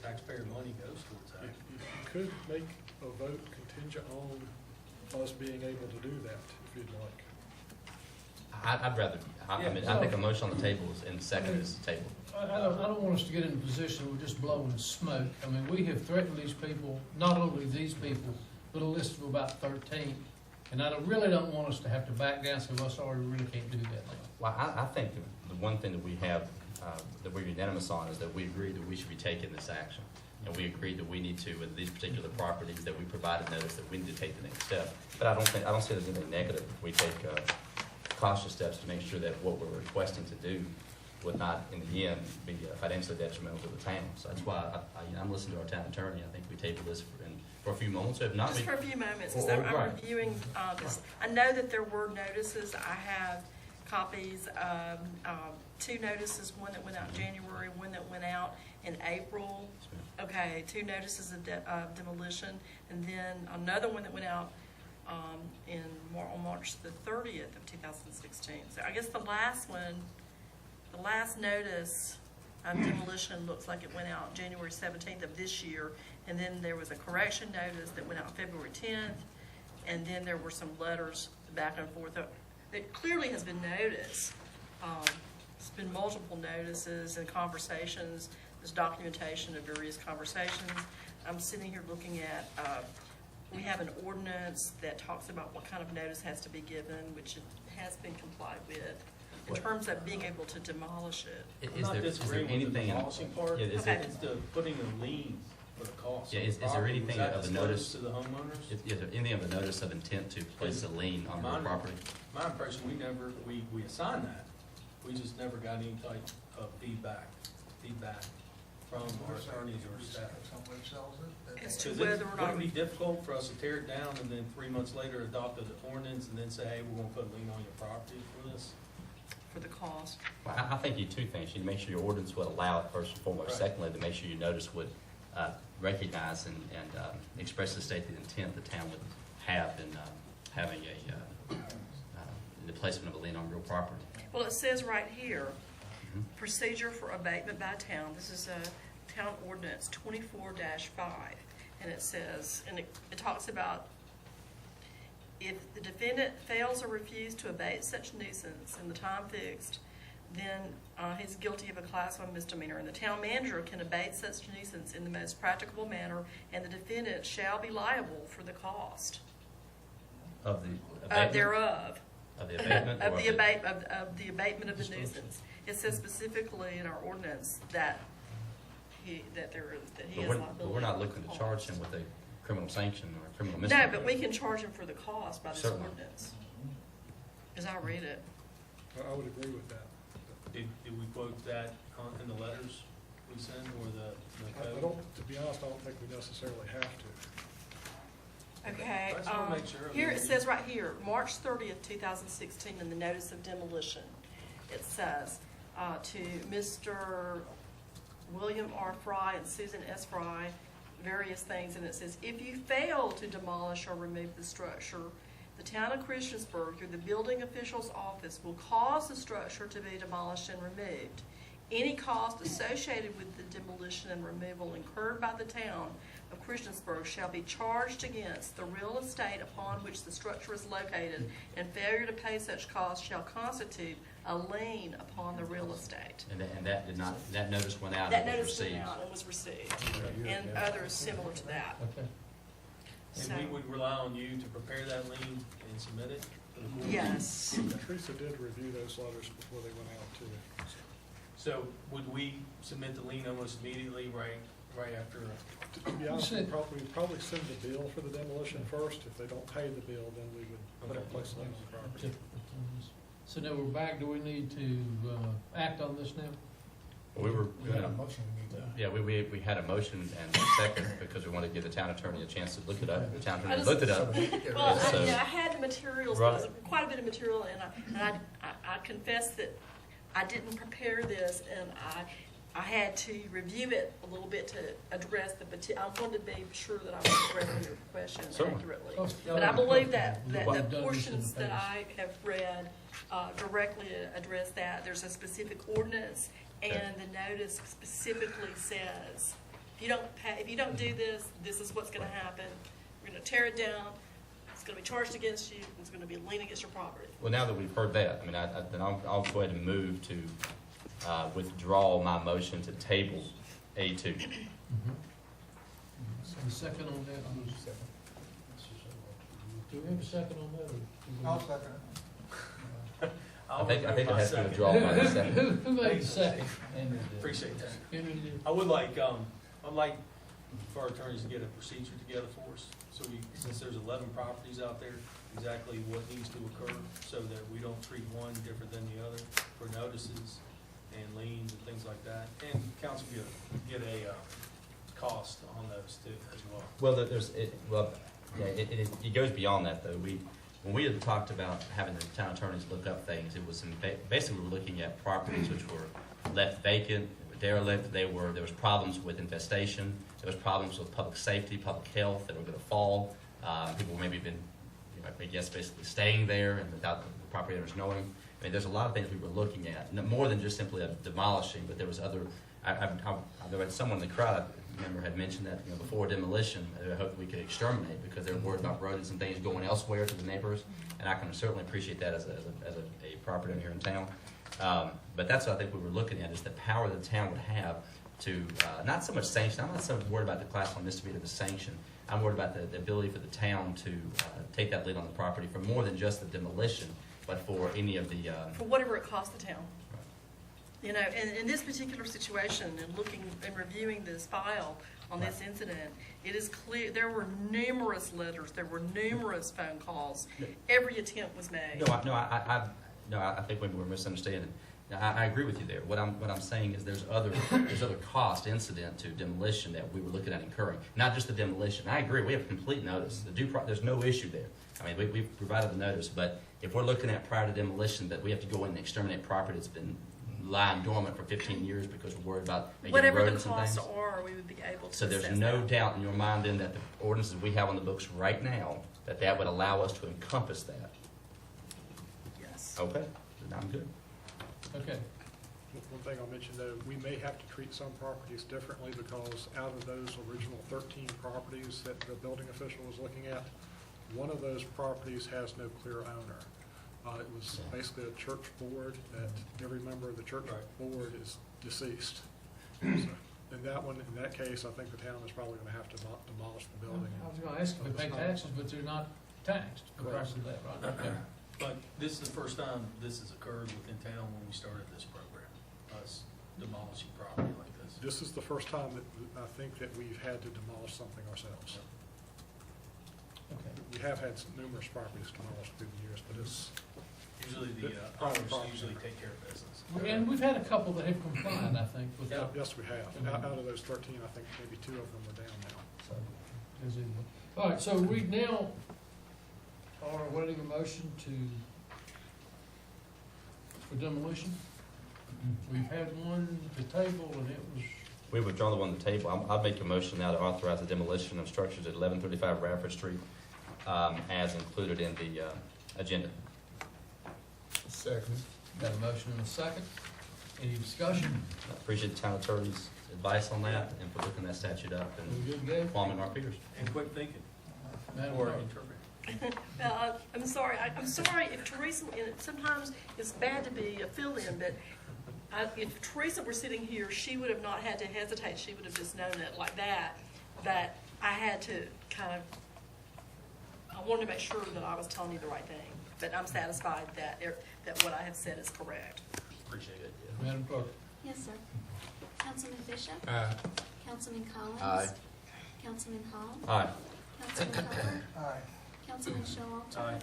taxpayer money goes towards that. You could make a vote contingent on us being able to do that, if you'd like. I'd rather, I mean, I think a motion on the table is, and second is table. I don't want us to get in a position where we're just blowing smoke. I mean, we have threatened these people, not only these people, but a list of about 13. And I really don't want us to have to back down and say, well, sorry, we really can't do that now. Well, I think the one thing that we have, that we're unanimous on is that we agree that we should be taking this action. And we agreed that we need to, with these particular properties, that we provided notice that we need to take the next step. But I don't see there's anything negative if we take cautious steps to make sure that what we're requesting to do would not, in the end, be financially detrimental to the town. So that's why I'm listening to our town attorney. I think we table this for a few moments. If not, just for a few moments, as I'm reviewing this. I know that there were notices. I have copies of 2 notices, one that went out in January, one that went out in April of Okay, 2 notices of demolition, and then another one that went out on March the 30th of 2016. So I guess the last notice of demolition looks like it went out January 17th of this year, and then there was a correction notice that went out February 10th, and then there were some letters back and forth. It clearly has been noticed. It's been multiple notices and conversations. There's documentation of various conversations. I'm sitting here looking at, we have an ordinance that talks about what kind of notice has to be given, which it has been complied with, in terms of being able to demolish it. I'm not disagreeing with the anything in- demolishing part, Yeah, is there- it's the putting a lien for the cost. Yeah, of is the there property. anything Was that of the disclosed notice? to the homeowners? Is there anything of the notice of intent to place a lien on real property? My impression, we assigned that, we just never got any type of feedback from our attorneys or staff. Someone sells it. As to Because whether or would not it be difficult for us to tear it down and then 3 months later adopt an ordinance and then say, hey, we're gonna put a lien on your property for this? for the cost. Well, I think you two things. You make sure your ordinance would allow it first and foremost. Right. Secondly, to make sure your notice would recognize and express the state the intent the town would have in having the placement of a lien on real property. Well, it says right here, procedure for abatement by town. This is a town ordinance 24-5, and it says, and it talks about if the defendant fails or refuses to abate such nuisance in the time fixed, then he's guilty of a Class 1 misdemeanor, and the town manager can abate such nuisance in the most practicable manner, and the defendant shall be liable for the cost Of the abatement? thereof. Of the abatement? Of the abatement of the nuisance. It says specifically in our ordinance that he has liability. But we're not looking to charge him with a criminal sanction or a criminal No, misdemeanor. but we can charge him for the cost by this Certainly. ordinance, as I read it. I would agree with that. Did we quote that in the letters we sent or the code? I don't, to be honest, I don't think we necessarily have to. Okay, I just wanna make sure. here it says right here, March 30th, 2016, in the notice of demolition, it says, to Mr. William R. Fry and Susan S. Fry, various things, and it says, if you fail to demolish or remove the structure, the town of Christiansburg, through the building official's office, will cause the structure to be demolished and removed. Any cost associated with the demolition and removal incurred by the town of Christiansburg shall be charged against the real estate upon which the structure is located, and failure to pay such costs shall constitute a lien upon the real estate. And that did not, that notice went out That and was notice went received. out and was received, and others similar to that. Okay. So, And we would rely on you to prepare that lien and submit it to the board? yes. Teresa did review those letters before they went out too. So would we submit the lien almost immediately, right after? To be honest, we'd probably send the bill for the demolition first. If they don't pay the bill, then we would put in place a lien on the property. So now we're back, do we need to act on this now? We were. We had a motion, we need to. Yeah, we had a motion and a second because we wanted to give the town attorney a chance to look it up. The town attorney looked it up. Well, So- I had the materials, Right. there was quite a bit of material, and I confess that I didn't prepare this, and I had to review it a little bit to address I wanted to be sure that I was addressing your question Certainly. accurately. Oh, But I believe that We've the done this in portions the that past. I have read directly address that. There's a specific ordinance, and the notice specifically says, if you don't do this, this is what's gonna happen. We're gonna tear it down, it's gonna be charged against you, and it's gonna be a lien against your property. Well, now that we've heard that, I mean, then I'll go ahead and move to withdraw my motion to table A2. A second on that? Do we have a second on that? I'll second it. I think it has to withdraw by the second. Who made the second? Appreciate that. Henry did. I would like, I'd like for our attorneys to get a procedure together for us, so since there's 11 properties out there, exactly what needs to occur, so that we don't treat one different than the other for notices and liens and things like that, and council get a cost on those too as well. Well, it goes beyond that though. When we had talked about having the town attorneys look up things, it was basically we were looking at properties which were left vacant, derelict. There was problems with infestation. There was problems with public safety, public health that were going to fall. People maybe been, I guess, basically staying there and without the property owners knowing. I mean, there's a lot of things we were looking at, more than just simply demolishing, but there was other. There was someone in the crowd, I remember, had mentioned that before demolition, I hope we could exterminate because they're worried about rodents and things going elsewhere to the neighbors, and I can certainly appreciate that as a property owner here in town. But that's what I think we were looking at, is the power that the town would have to, not so much sanction. I'm not so worried about the Class 1 misdemeanor of the sanction. I'm worried about the ability for the town to take that lead on the property for more than just the demolition, but for any of the... for whatever it costs the town. You know, and in this particular situation, and looking and reviewing this file on this incident, it is clear there were numerous letters, there were numerous phone calls. Every attempt was made. I think we were misunderstanding. I agree with you there. What I'm saying is there's other cost incident to demolition that we were looking at incurring, not just the demolition. I agree. We have complete notice. There's no issue there. I mean, we've provided the notice, but if we're looking at prior to demolition that we have to go in and exterminate property that's been lying dormant for 15 years because we're worried about whatever the rodents and things. costs are, we would be able to. So there's no doubt in your mind then that the ordinances we have on the books right now, that would allow us to encompass that. Yes. Okay, then I'm good. Okay. One thing I'll mention though, we may have to treat some properties differently because out of those original 13 properties that the building official was looking at, one of those properties has no clear owner. It was basically a church board that every member of the church board is deceased. So in that case, I think the town is probably going to have to demolish the building. I was going to ask if they pay taxes, but they're not taxed because of that, right? Okay. But this is the first time this has occurred within town when we started this program, us demolishing property like this. This is the first time that I think that we've had to demolish something ourselves. Okay. We have had numerous properties demolished through the years, but it's... Usually the owners usually take care of business. And we've had a couple that have complied, I think, with that. Yes, we have. Out of those 13, I think maybe 2 of them are down now. So, all right, so we now are awaiting a motion for demolition. We've had one to table, and it was... We withdraw the one on the table. I'll make a motion now to authorize the demolition of structures at 1135 Radford Street as included in the agenda. Second. Got a motion and a second. Any discussion? I appreciate the town attorney's advice on that and for looking that statute up and forming our peers. And quick thinking. Or interpret. I'm sorry. I'm sorry if Teresa. Sometimes it's bad to be a fill-in, but if Teresa were sitting here, she would have not had to hesitate. She would have just known it like that. That I had to kind of. I wanted to make sure that I was telling you the right thing. But I'm satisfied that what I have said is correct. Appreciate it. Yeah. Madam Clerk. Yes, sir. Councilman Bishop? Aye. Councilman Collins? Aye. Councilman Hall? Aye. Councilman Hubbard? Aye. Councilman Showalter? Aye.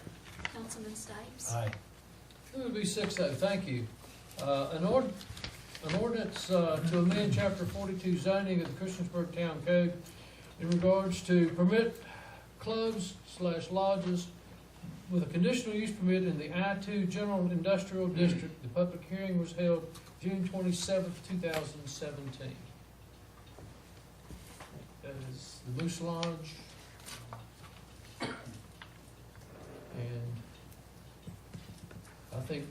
Councilman Stipes? Aye. It would be 6-0. Thank you. An ordinance to amend Chapter 42 zoning of the Christiansburg Town Code in regards to permit clubs/lodges with a conditional use permit in the I-2 General Industrial District. The public hearing was held June 27th, 2017. That is the Moose Lodge. And I think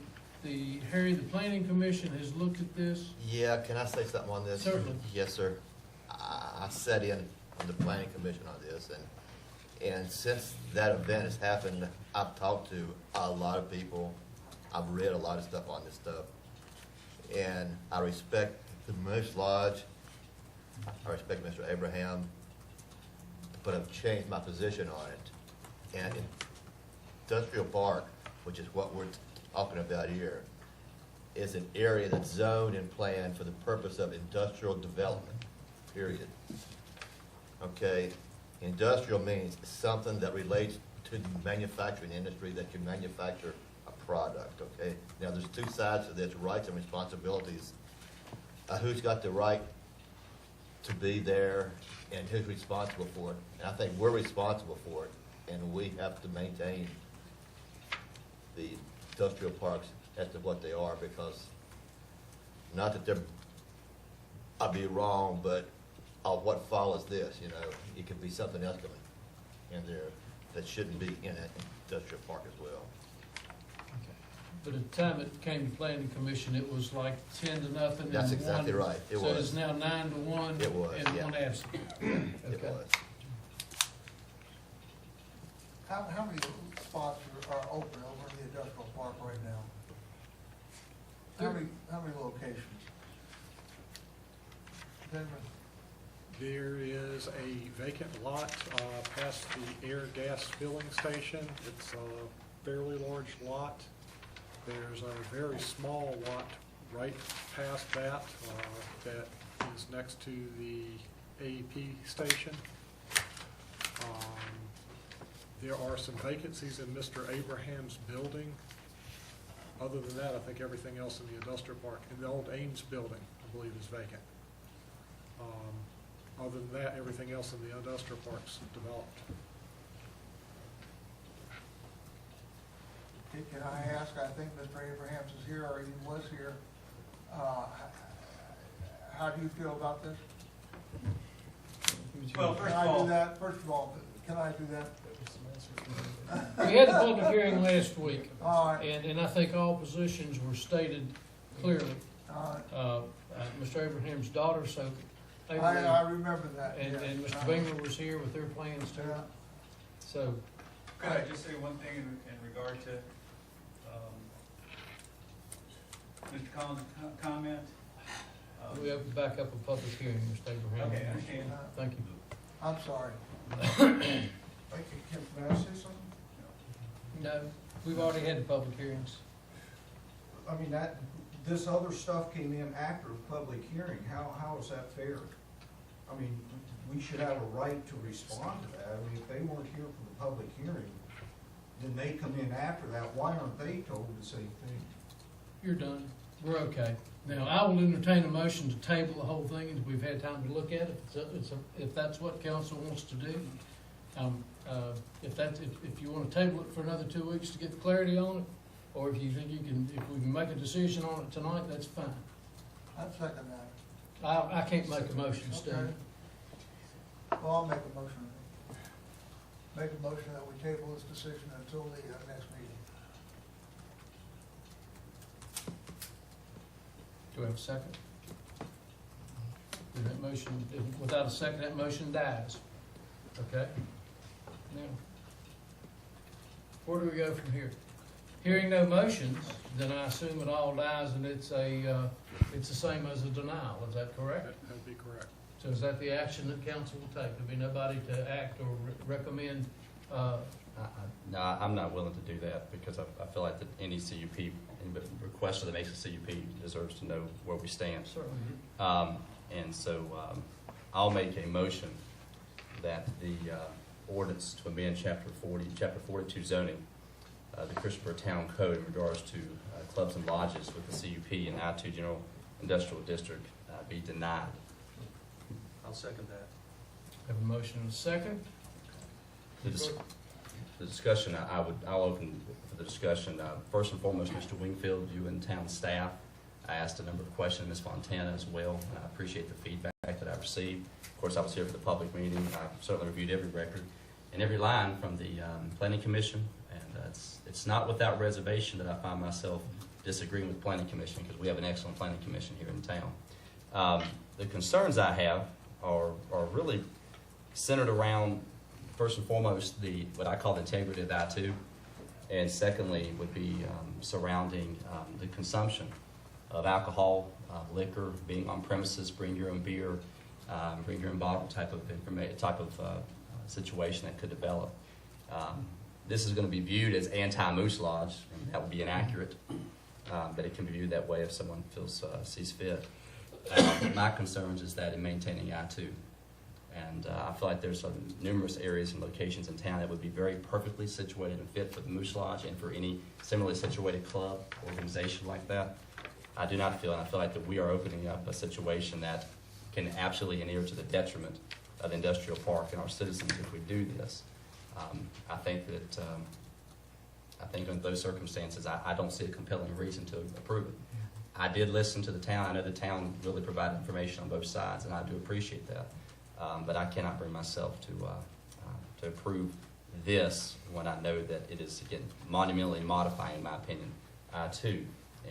Harry, the Planning Commission has looked at this. Yeah, can I say something on this? Certainly. Yes, sir. I sat in on the planning commission on this, and since that event has happened, I've talked to a lot of people. I've read a lot of stuff on this stuff. And I respect the Moose Lodge. I respect Mr. Abraham, but I've changed my position on it. And Industrial Park, which is what we're talking about here, is an area that's zoned and planned for the purpose of industrial development, period. Okay? Industrial means something that relates to the manufacturing industry that can manufacture a product, okay? Now, there's 2 sides to this, rights and responsibilities. Who's got the right to be there and who's responsible for it? And I think we're responsible for it, and we have to maintain the industrial parks as to what they are, because not that they're I'd be wrong, but what follows this, you know, it could be something else coming in there that shouldn't be in an industrial park as well. But at the time it came to planning commission, it was like 10-0. That's and exactly one- right. It So was. it's now 9-1. It was, And yeah. one absent. It Okay. was. How many spots are open over in the industrial park right now? How many locations? Benjamin? There is a vacant lot past the air gas filling station. It's a fairly large lot. There's a very small lot right past that that is next to the AEP station. There are some vacancies in Mr. Abraham's building. Other than that, I think everything else in the industrial park, in the old Ames building, I believe is vacant. Other than that, everything else in the industrial park's developed. Can I ask, I think Mr. Abrahams is here, or he was here, how do you feel about this? Well, first Can of I all- do that? First of all, can I do that? We had the public hearing last week. All right. And I think all positions were stated clearly. All right. Mr. Abraham's daughter, so. I remember that. And, yeah. and Mr. Bingler was here with their plans too. Yeah. So, Could I just say one thing in regard to Mr. Collins' comment? we have to back up a public hearing, Mr. Abraham. Okay, I understand. Thank you. I'm sorry. Can I say something? No, we've already had the public hearings. I mean, this other stuff came in after the public hearing. How is that fair? I mean, we should have a right to respond to that. I mean, if they weren't here for the public hearing, then they come in after that. Why aren't they told the same thing? You're done. We're okay. Now, I will entertain a motion to table the whole thing until we've had time to look at it, if that's what council wants to do. If you want to table it for another 2 weeks to get clarity on it, or if you think if we can make a decision on it tonight, that's fine. I'd second that. I can't make a motion, Steve. Okay. Well, I'll make a motion. Make a motion that we table this decision until the next meeting. Do we have a second? That motion, without a second, that motion dies. Okay? Now, where do we go from here? Hearing no motions, then I assume it all dies and it's the same as a denial. Is that correct? That'd be correct. So is that the action that council will take? There'll be nobody to act or recommend? No, I'm not willing to do that because I feel like that any CUP, any requester that makes a CUP deserves to know where we stand. Certainly. And so I'll make a motion that the ordinance to amend chapter 42 zoning, the Christiansburg Town Code in regards to clubs and lodges with the CUP and I-2 General Industrial District be denied. I'll second that. Have a motion and a second. The discussion, I'll open for the discussion. First and foremost, Mr. Wingfield, you and town staff. I asked a number of questions, Ms. Fontana as well, and I appreciate the feedback that I received. Of course, I was here for the public meeting. I certainly reviewed every record and every line from the Planning Commission, and it's not without reservation that I find myself disagreeing with Planning Commission because we have an excellent Planning Commission here in town. The concerns I have are really centered around, first and foremost, what I call the integrity of the I-2, and secondly would be surrounding the consumption of alcohol, liquor, being on premises, bring your own beer, bring your own bottle type of situation that could develop. This is going to be viewed as anti-moose lodge, and that would be inaccurate, but it can be viewed that way if someone sees fit. My concerns is that in maintaining I-2. And I feel like there's numerous areas and locations in town that would be very perfectly situated and fit for the Moose Lodge and for any similarly situated club, organization like that. I do not feel, and I feel like that we are opening up a situation that can absolutely inure to the detriment of the industrial park and our citizens if we do this. I think under those circumstances, I don't see a compelling reason to approve it. I did listen to the town. I know the town really provided information on both sides, and I do appreciate that. But I cannot bring myself to approve this when I know that it is, again, monumentally modifying, in my opinion, I-2,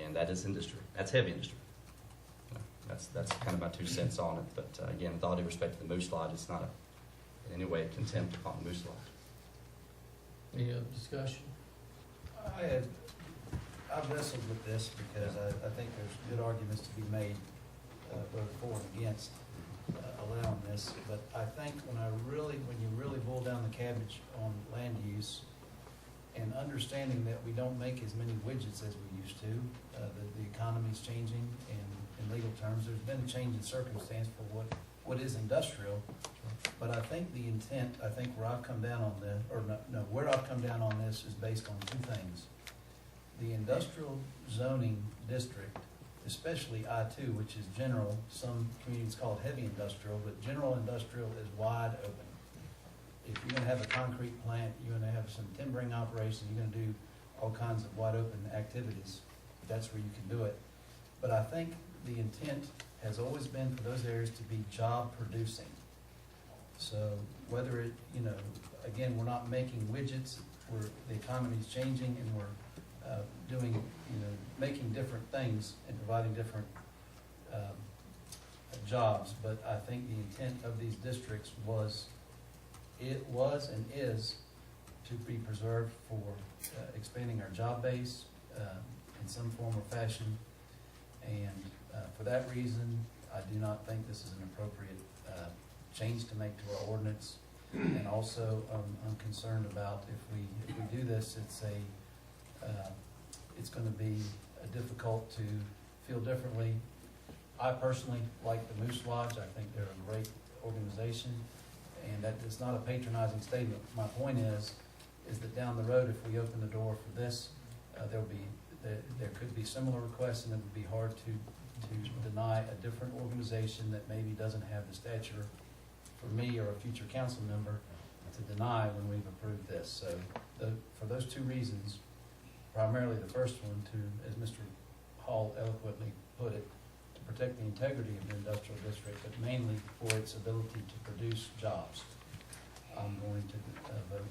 and that is industry. That's heavy industry. You know, that's kind of my 2 cents on it. But again, with all due respect to the Moose Lodge, it's not in any way a contempt upon the Moose Lodge. Any other discussion? I've wrestled with this because I think there's good arguments to be made both for and against allowing this. But I think when you really boil down the cabbage on land use and understanding that we don't make as many widgets as we used to, the economy's changing, and in legal terms, there's been a change in circumstance for what is industrial. But I think the intent, where I've come down on this, where I've come down on this is based on 2 things. The industrial zoning district, especially I-2, which is general, some communities call it heavy industrial, but general industrial is wide open. If you're gonna have a concrete plant, you're gonna have some timbering operations, you're gonna do all kinds of wide open activities, that's where you can do it. But I think the intent has always been for those areas to be job producing. So whether it, again, we're not making widgets, the economy's changing, and we're doing, making different things and providing different jobs. But I think the intent of these districts was and is to be preserved for expanding our job base in some form or fashion. And for that reason, I do not think this is an appropriate change to make to our ordinance. And also, I'm concerned about if we do this, it's going to be difficult to feel differently. I personally like the Moose Lodge. I think they're a great organization, and that is not a patronizing statement. My point is that down the road, if we open the door for this, there could be similar requests, and it would be hard to deny a different organization that maybe doesn't have the stature for me or a future council member to deny when we've approved this. So for those 2 reasons, primarily the first one, as Mr. Hall eloquently put it, to protect the integrity of the industrial district, but mainly for its ability to produce jobs, I'm going to vote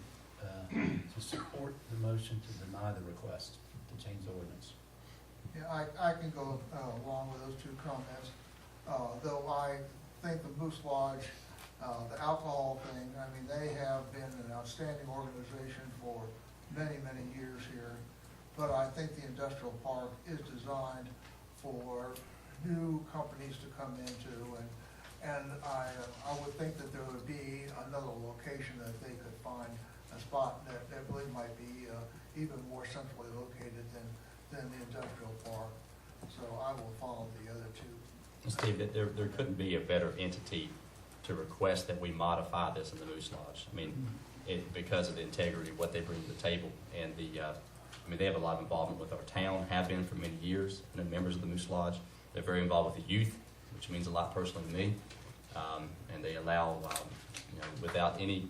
to support the motion to deny the request to change the ordinance. Yeah, I can go along with those 2 comments, though I think the Moose Lodge, the alcohol thing, they have been an outstanding organization for many, many years here. But I think the industrial park is designed for new companies to come into, and I would think that there would be another location that they could find a spot that really might be even more centrally located than the industrial park. So I will follow the other 2. Steve, there couldn't be a better entity to request that we modify this in the Moose Lodge. Because of the integrity of what they bring to the table, and they have a lot of involvement with our town, have been for many years, and members of the Moose Lodge. They're very involved with the youth, which means a lot personally to me. And they allow, without any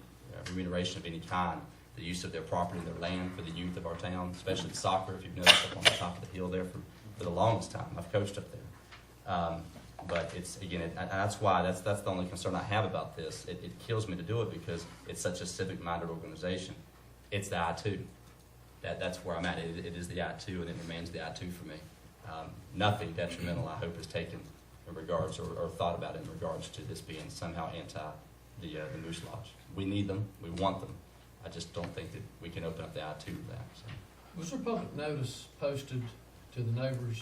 remuneration of any kind, the use of their property and their land for the youth of our town, especially soccer, if you've noticed up on the top of the hill there for the longest time. I've coached up there. But it's, again, that's why, that's the only concern I have about this. It kills me to do it because it's such a civic-minded organization. It's the I-2. That's where I'm at. It is the I-2, and it remains the I-2 for me. Nothing detrimental, I hope, is taken in regards or thought about in regards to this being somehow anti the Moose Lodge. We need them. We want them. I just don't think that we can open up the I-2 to that. So. Was there public notice posted to the neighboring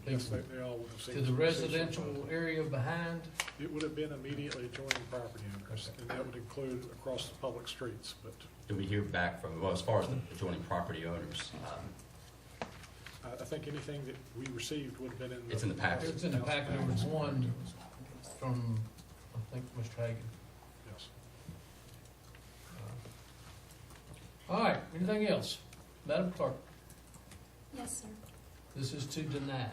Yes, people? they all would have seen. To the residential area behind? It would have been immediately adjoining property owners, and that would include across the public streets, but. Do we hear back from, as far as the adjoining property owners? I think anything that we received would have been in the. It's in the package. It's in the packet. There was one from, I think, Mr. Hagan. Yes. All right, anything else? Madam Clerk, Yes, sir. this is to deny.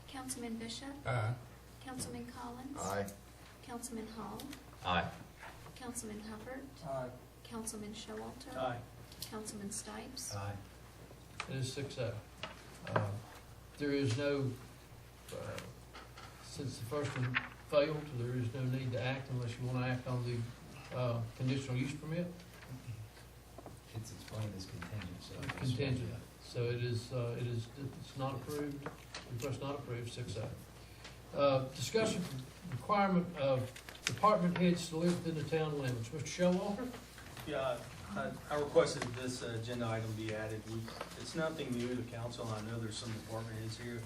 Councilman Bishop? Aye. Councilman Collins? Aye. Councilman Hall? Aye. Councilman Hubbard? Aye. Councilman Showalter? Aye. Councilman Stipes? Aye. It is 6-0. there is no, since the first one failed, there is no need to act unless you want to act on the conditional use permit. It's explained as contingent, so. Contingent. So it's not approved, request not approved, 6A. Discussion requirement of department heads to live within the town limits. Mr. Showalter? Yeah, I requested this agenda item be added. It's nothing new to council. I know there's some department heads here.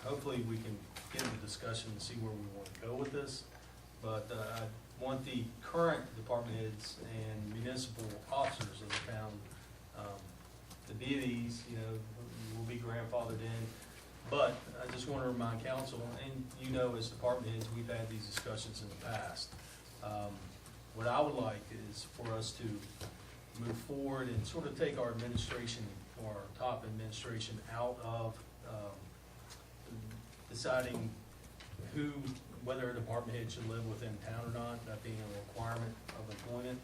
Hopefully we can get into discussion and see where we want to go with this. But I want the current department heads and municipal officers of the town to be these, will be grandfathered in. But I just want to remind council, and as department heads, we've had these discussions in the past. What I would like is for us to move forward and sort of take our administration or our top administration out of deciding whether a department head should live within town or not, that being a requirement of employment.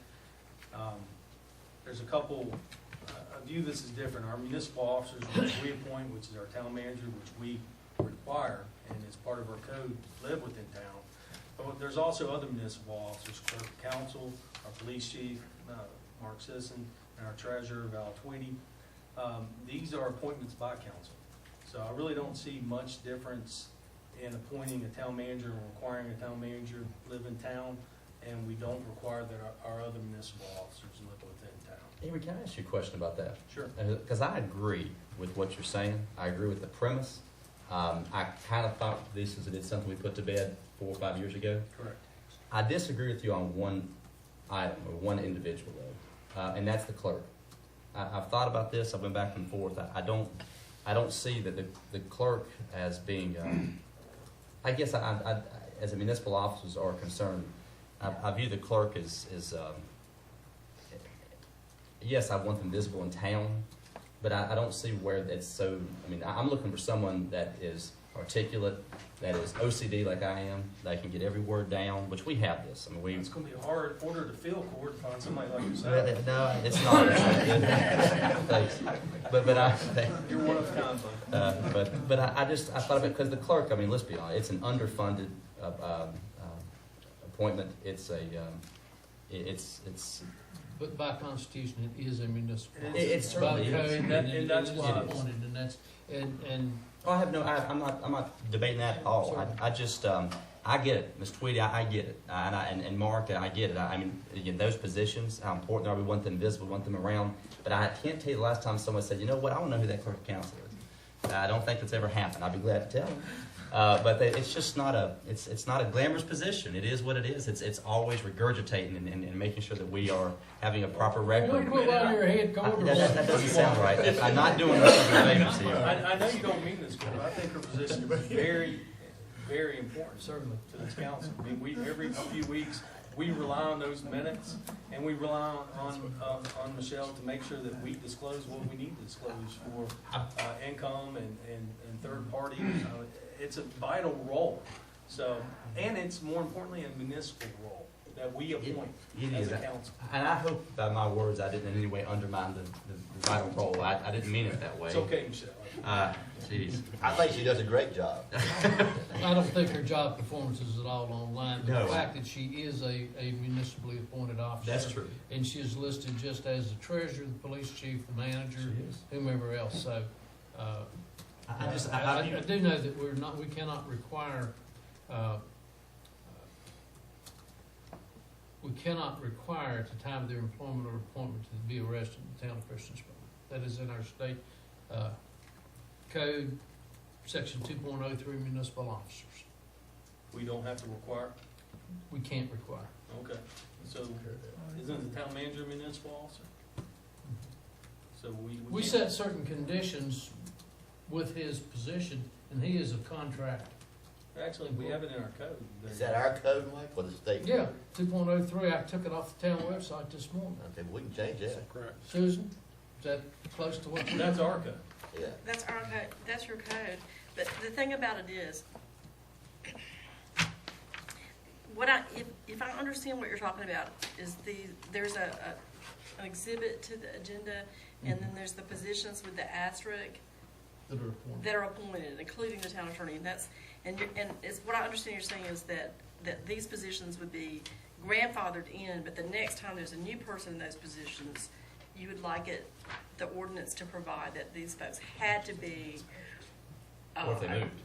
There's a couple, I view this as different. Our municipal officers, which we appoint, which is our town manager, which we require, and is part of our code, live within town. But there's also other municipal officers, clerk of council, our police chief, Mark Sisson, and our treasurer, Val Tweedy. These are appointments by council. So I really don't see much difference in appointing a town manager and requiring a town manager live in town, and we don't require that our other municipal officers live within town. Avery, can I ask you a question about that? Sure. Because I agree with what you're saying. I agree with the premise. I kind of thought this is something we put to bed 4 or 5 years ago. Correct. I disagree with you on one item or one individual though, and that's the clerk. I've thought about this. I went back and forth. I don't see that the clerk as being. I guess I as a municipal officers are concerned, I view the clerk as yes, I want them visible in town, but I don't see where it's so. I mean, I'm looking for someone that is articulate, that is OCD like I am, that can get every word down, which we have this. I mean, it's going to be a hard order to fill, Court, to find somebody like yourself. No, it's not. Thanks. But You're one of a kind, but I thought of it because the clerk. I mean, let's be honest. It's an underfunded appointment. It's But by constitution, it is a municipal. It's certainly by code, and that's why appointed, and that's and. I'm not debating that at all. I just I get it, Ms. Tweedy. I get it, and Mark, I get it. I mean, again, those positions, how important they are. We want them visible, we want them around. But I can't tell you the last time someone said, you know what, I don't know who that clerk of council is. I don't think that's ever happened. I'd be glad to tell them. But it's just not it's not a glamorous position. It is what it is. It's always regurgitating and making sure that we are having a proper record. That doesn't sound right. I'm not doing this for favors here. I know you don't mean this, but I think her position is very, very important, certainly, to this council. I mean, every few weeks, we rely on those minutes, and we rely on Michelle to make sure that we disclose what we need to disclose for income and third party. It's a vital role. So, and it's more importantly a municipal role that we appoint as a council. And I hope by my words I didn't in any way undermine the vital role. I didn't mean it that way. It's okay, Michelle. Jeez. I think she does a great job. I don't think her job performance is at all online. But No. The fact that she is a municipally appointed officer. That's true. And she is listed just as the treasurer, the police chief, the manager, whomever else. So, I do know that we cannot require, at the time of their employment or appointment to be arrested in the town of Christiansburg. That is in our state code, section 2.03, municipal officers. We don't have to require? We can't require. Okay. So isn't the town manager a municipal officer? So we set certain conditions with his position, and he is a contract. Actually, we have it in our code. Is that our code, Mike, or the state? Yeah, 2.03. I took it off the town website this morning. Okay, we can change that. Correct. Susan, is that close to what you? That's our code. Yeah. That's our code, that's your code, but the thing about it is, if I understand what you're talking about, is there's an exhibit to the agenda, and then there's the positions with the asterisk, that are appointed. That are appointed, including the town attorney, and it's, what I understand you're saying is that these positions would be grandfathered in, but the next time there's a new person in those positions, you would like the ordinance to provide that these folks had to be. Or if they moved.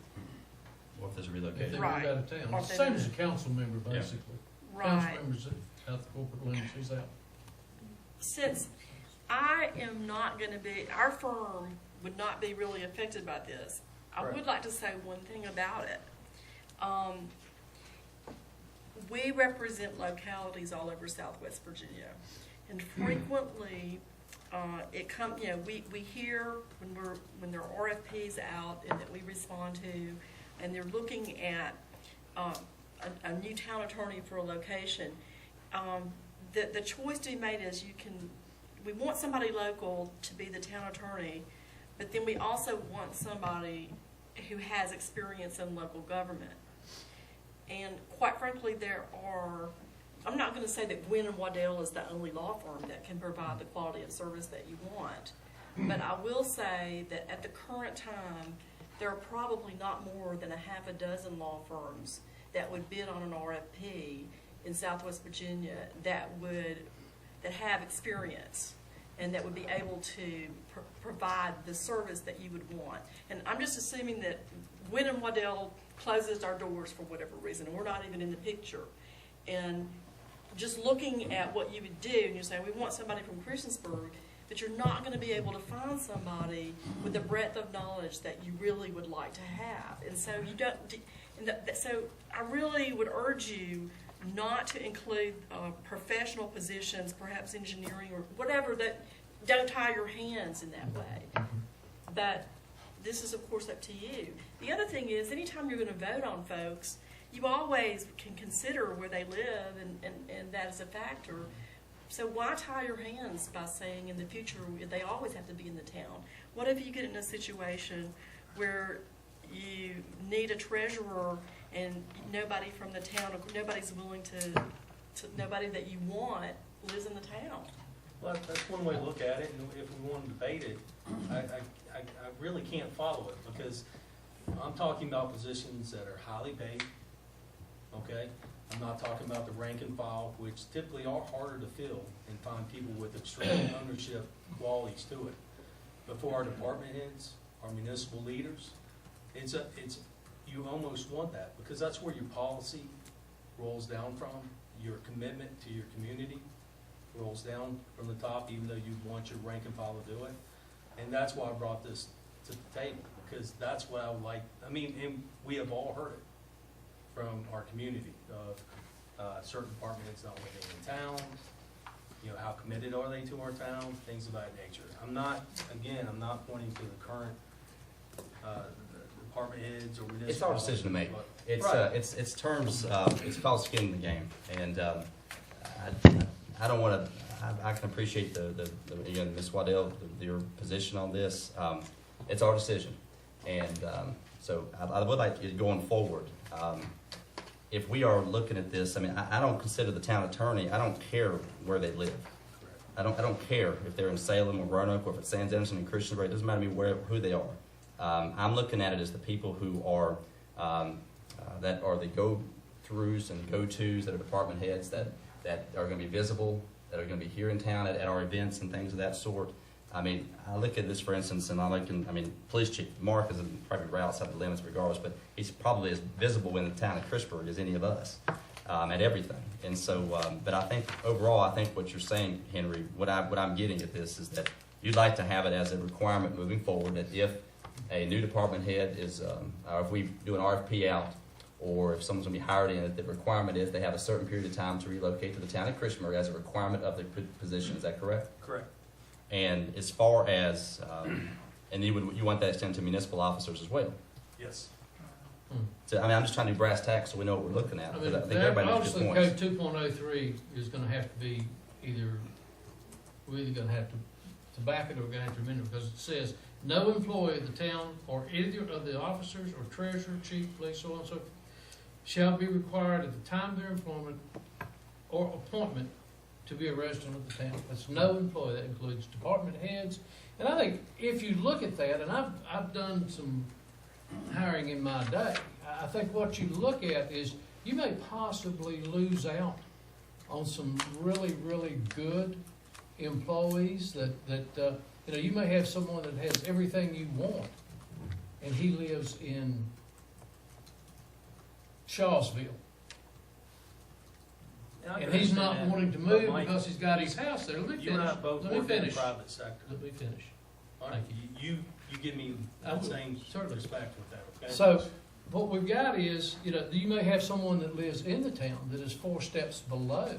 Or if there's a If relocation. they Right. moved out of town. Or It's if the they same as a moved. council member, basically. Right. Council members out the corporate limits, he's out. Since I am not gonna be, our firm would not be really affected by this, I would like to say one thing about it. We represent localities all over Southwest Virginia, and frequently, we hear when there are RFPs out and that we respond to, and they're looking at a new town attorney for a location. The choice to be made is we want somebody local to be the town attorney, but then we also want somebody who has experience in local government. And quite frankly, I'm not going to say that Gwynn and Waddell is the only law firm that can provide the quality of service that you want, but I will say that at the current time, there are probably not more than a half a dozen law firms that would bid on an RFP in Southwest Virginia that have experience and that would be able to provide the service that you would want. And I'm just assuming that Gwynn and Waddell closes our doors for whatever reason, and we're not even in the picture. And just looking at what you would do, and you're saying, we want somebody from Christiansburg, but you're not going to be able to find somebody with the breadth of knowledge that you really would like to have. And so so I really would urge you not to include professional positions, perhaps engineering or whatever, that don't tie your hands in that way. But this is, of course, up to you. The other thing is, anytime you're going to vote on folks, you always can consider where they live, and that is a factor. So why tie your hands by saying in the future they always have to be in the town? What if you get in a situation where you need a treasurer and nobody from the town, nobody's willing to nobody that you want lives in the town? Well, that's one way to look at it, and if we want to debate it, I really can't follow it, because I'm talking about positions that are highly paid, okay? I'm not talking about the rank and file, which typically are harder to fill and find people with extreme ownership qualities to it. But for our department heads, our municipal leaders, you almost want that, because that's where your policy rolls down from, your commitment to your community rolls down from the top, even though you want your rank and file to do it. And that's why I brought this to the table, because that's what I would like. I mean, and we have all heard it from our community of certain department heads not living in town, how committed are they to our town, things of that nature. I'm not pointing to the current department heads or municipal. It's our decision to make. It's right. It's terms. It's called skin in the game, and I don't want to. I can appreciate again, Ms. Waddell, your position on this. It's our decision, and so I would like you going forward. If we are looking at this, I mean, I don't consider the town attorney. I don't care where they live. I don't care if they're in Salem or Roanoke or if it's San Anderson and Christiansburg. It doesn't matter to me who they are. I'm looking at it as the people who are that are the go-throughs and go-tos that are department heads that are going to be visible, that are going to be here in town at our events and things of that sort. I mean, I look at this, for instance, and Police Chief Mark is probably right outside the limits regardless, but he's probably as visible in the town of Christiansburg as any of us at everything. And so, but I think overall, what you're saying, Henry, what I'm getting at this is that you'd like to have it as a requirement moving forward that if a new department head is, or if we do an RFP out, or if someone's going to be hired in it, the requirement is they have a certain period of time to relocate to the town of Christiansburg as a requirement of the position. Is that correct? Correct. And as far as, and you want that extended to municipal officers as well? Yes. So, I'm just trying to do brass tacks so we know what we're looking at. I think everybody makes good points. Code 2.03 is going to have to be we're either going to have to back it or we're going to have to amend it, because it says no employee of the town or either of the officers or treasurer, chief, police, so on and so forth, shall be required at the time of their employment or appointment to be a resident of the town. That's no employee. That includes department heads. And I think if you look at that, and I've done some hiring in my day, I think what you look at is you may possibly lose out on some really, really good employees that you may have someone that has everything you want, and he lives in Shawsville. And he's not wanting to move because he's got his house there. Let me finish. You and I both Let me work in the finish. private sector. Let me finish. All right, you give me the same respect with that, okay? So, what we've got is, you may have someone that lives in the town that is 4 steps below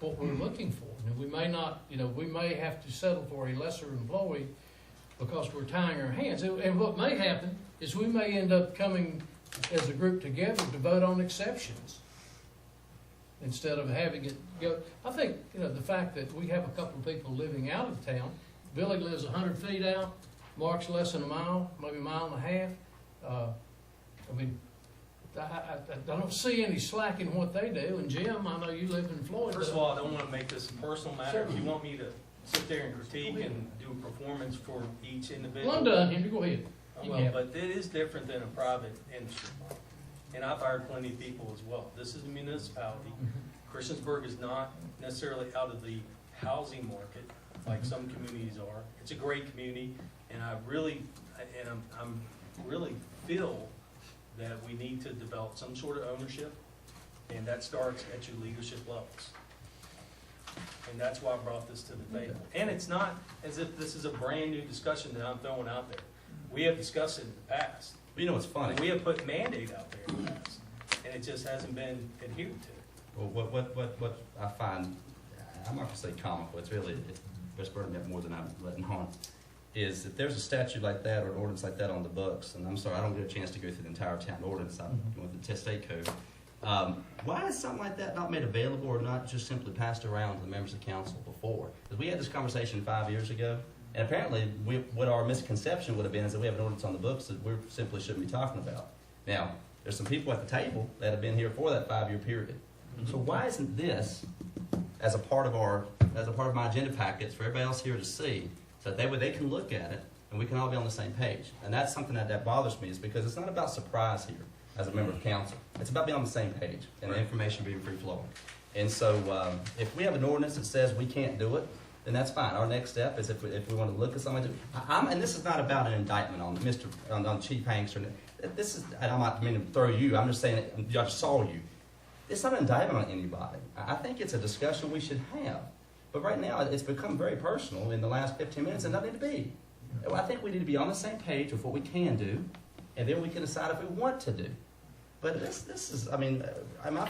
what we're looking for. And we may not, we may have to settle for a lesser employee because we're tying our hands. And what may happen is we may end up coming as a group together to vote on exceptions instead of having it go. I think, the fact that we have a couple of people living out of town, Billy lives 100 feet out, Mark's less than a mile, maybe a mile and a half. I don't see any slack in what they do. And Jim, I know you live in Florida. First of all, I don't want to make this a personal matter. If you want me to sit there and critique and do a performance for each individual. Well, I'm done, Henry. Go ahead. Well, but it is different than a private industry. And I've hired plenty of people as well. This is a municipality. Christiansburg is not necessarily out of the housing market like some communities are. It's a great community, and I'm really feel that we need to develop some sort of ownership, and that starts at your leadership levels. And that's why I brought this to the table. And it's not as if this is a brand new discussion that I'm throwing out there. We have discussed it in the past. But what's funny? We have put mandate out there in the past, and it just hasn't been adhered to. Well, what I find, I'm not gonna say comical, it's burning up more than I'm letting on, is if there's a statute like that or an ordinance like that on the books, and I'm sorry, I don't get a chance to go through the entire town ordinance, I'm going through the state code. Why is something like that not made available or not just simply passed around to the members of council before? Because we had this conversation 5 years ago, and apparently what our misconception would have been is that we have an ordinance on the books that we simply shouldn't be talking about. Now, there's some people at the table that have been here for that 5-year period. So why isn't this as a part of my agenda packets for everybody else here to see, so that they can look at it and we can all be on the same page? And that's something that bothers me, is because it's not about surprise here as a member of council. It's about being on the same page and the information being free flowing. And so if we have an ordinance that says we can't do it, then that's fine. Our next step is if we want to look at something. And this is not about an indictment on Chief Hanks. This is, and I'm not meaning to throw you. I'm just saying I just saw you. It's not an indictment on anybody. I think it's a discussion we should have. But right now, it's become very personal in the last 15 minutes, and doesn't need to be. I think we need to be on the same page with what we can do, and then we can decide if we want to do. But this is, I feel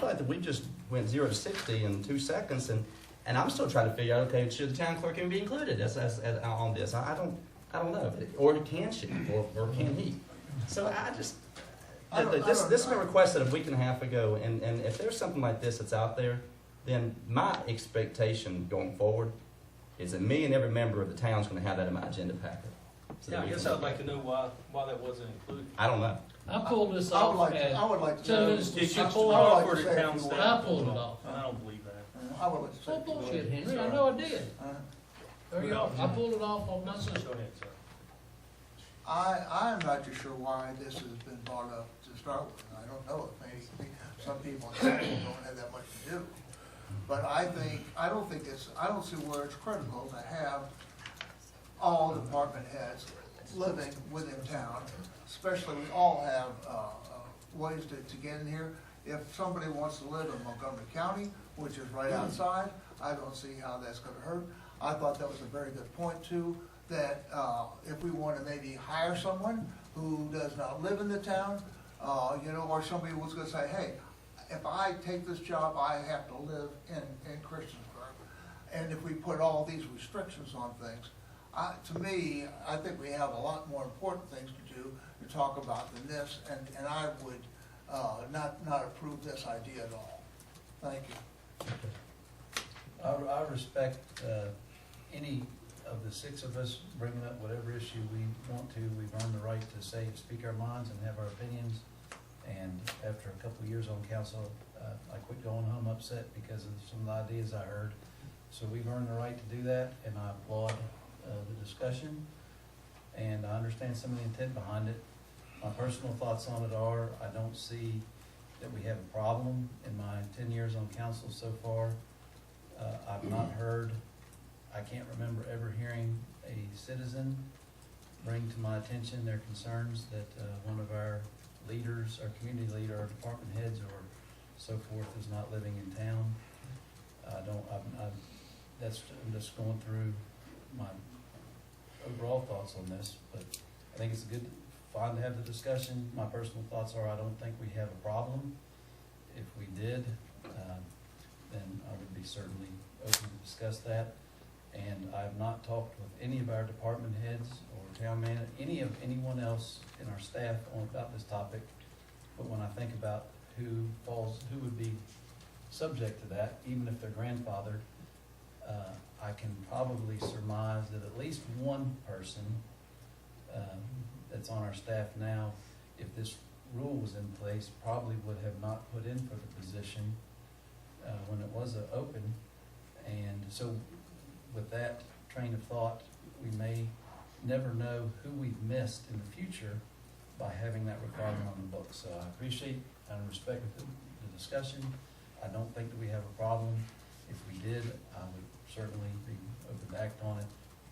like that we just went 0 to 60 in 2 seconds, and I'm still trying to figure out, okay, should the town clerk even be included on this? I don't know. Or can she, or can he? So this has been requested a week and a half ago, and if there's something like this that's out there, then my expectation going forward is that me and every member of the town is going to have that in my agenda packet. So Yeah, I guess I'd like to know why that wasn't included. I don't know. I pulled this off. I would like to 10 know. minutes to Did you 6 call o'clock. for the town staff? I pulled it off. I don't believe that. I would like to say. Oh, bullshit, Henry. I know I did. There you go. I pulled it off my Go son. ahead, sir. I am not too sure why this has been brought up to start with. I don't know if maybe some people in town don't have that much to do. But I don't see where it's critical to have all department heads living within town, especially we all have ways to get in here. If somebody wants to live in Montgomery County, which is right outside, I don't see how that's gonna hurt. I thought that was a very good point too, that if we want to maybe hire someone who does not live in the town, or somebody was gonna say, hey, if I take this job, I have to live in Christiansburg. And if we put all these restrictions on things, to me, I think we have a lot more important things to do to talk about than this, and I would not approve this idea at all. Thank you. I respect any of the 6 of us bringing up whatever issue we want to. We've earned the right to speak our minds and have our opinions. And after a couple of years on council, I quit going home upset because of some of the ideas I heard. So we've earned the right to do that, and I applaud the discussion, and I understand some of the intent behind it. My personal thoughts on it are, I don't see that we have a problem in my 10 years on council so far. I've not heard, I can't remember ever hearing a citizen bring to my attention their concerns that one of our leaders, our community leader, our department heads, or so forth is not living in town. I'm just going through my overall thoughts on this, but I think it's fine to have the discussion. My personal thoughts are, I don't think we have a problem. If we did, then I would be certainly open to discuss that. And I have not talked with any of our department heads or town manager, anyone else in our staff about this topic. But when I think about who would be subject to that, even if they're grandfathered, I can probably surmise that at least one person that's on our staff now, if this rule was in place, probably would have not put in for the position when it was open. And so with that train of thought, we may never know who we've missed in the future by having that requirement on the books. So I appreciate and respect the discussion. I don't think that we have a problem. If we did, I would certainly be open to act on it,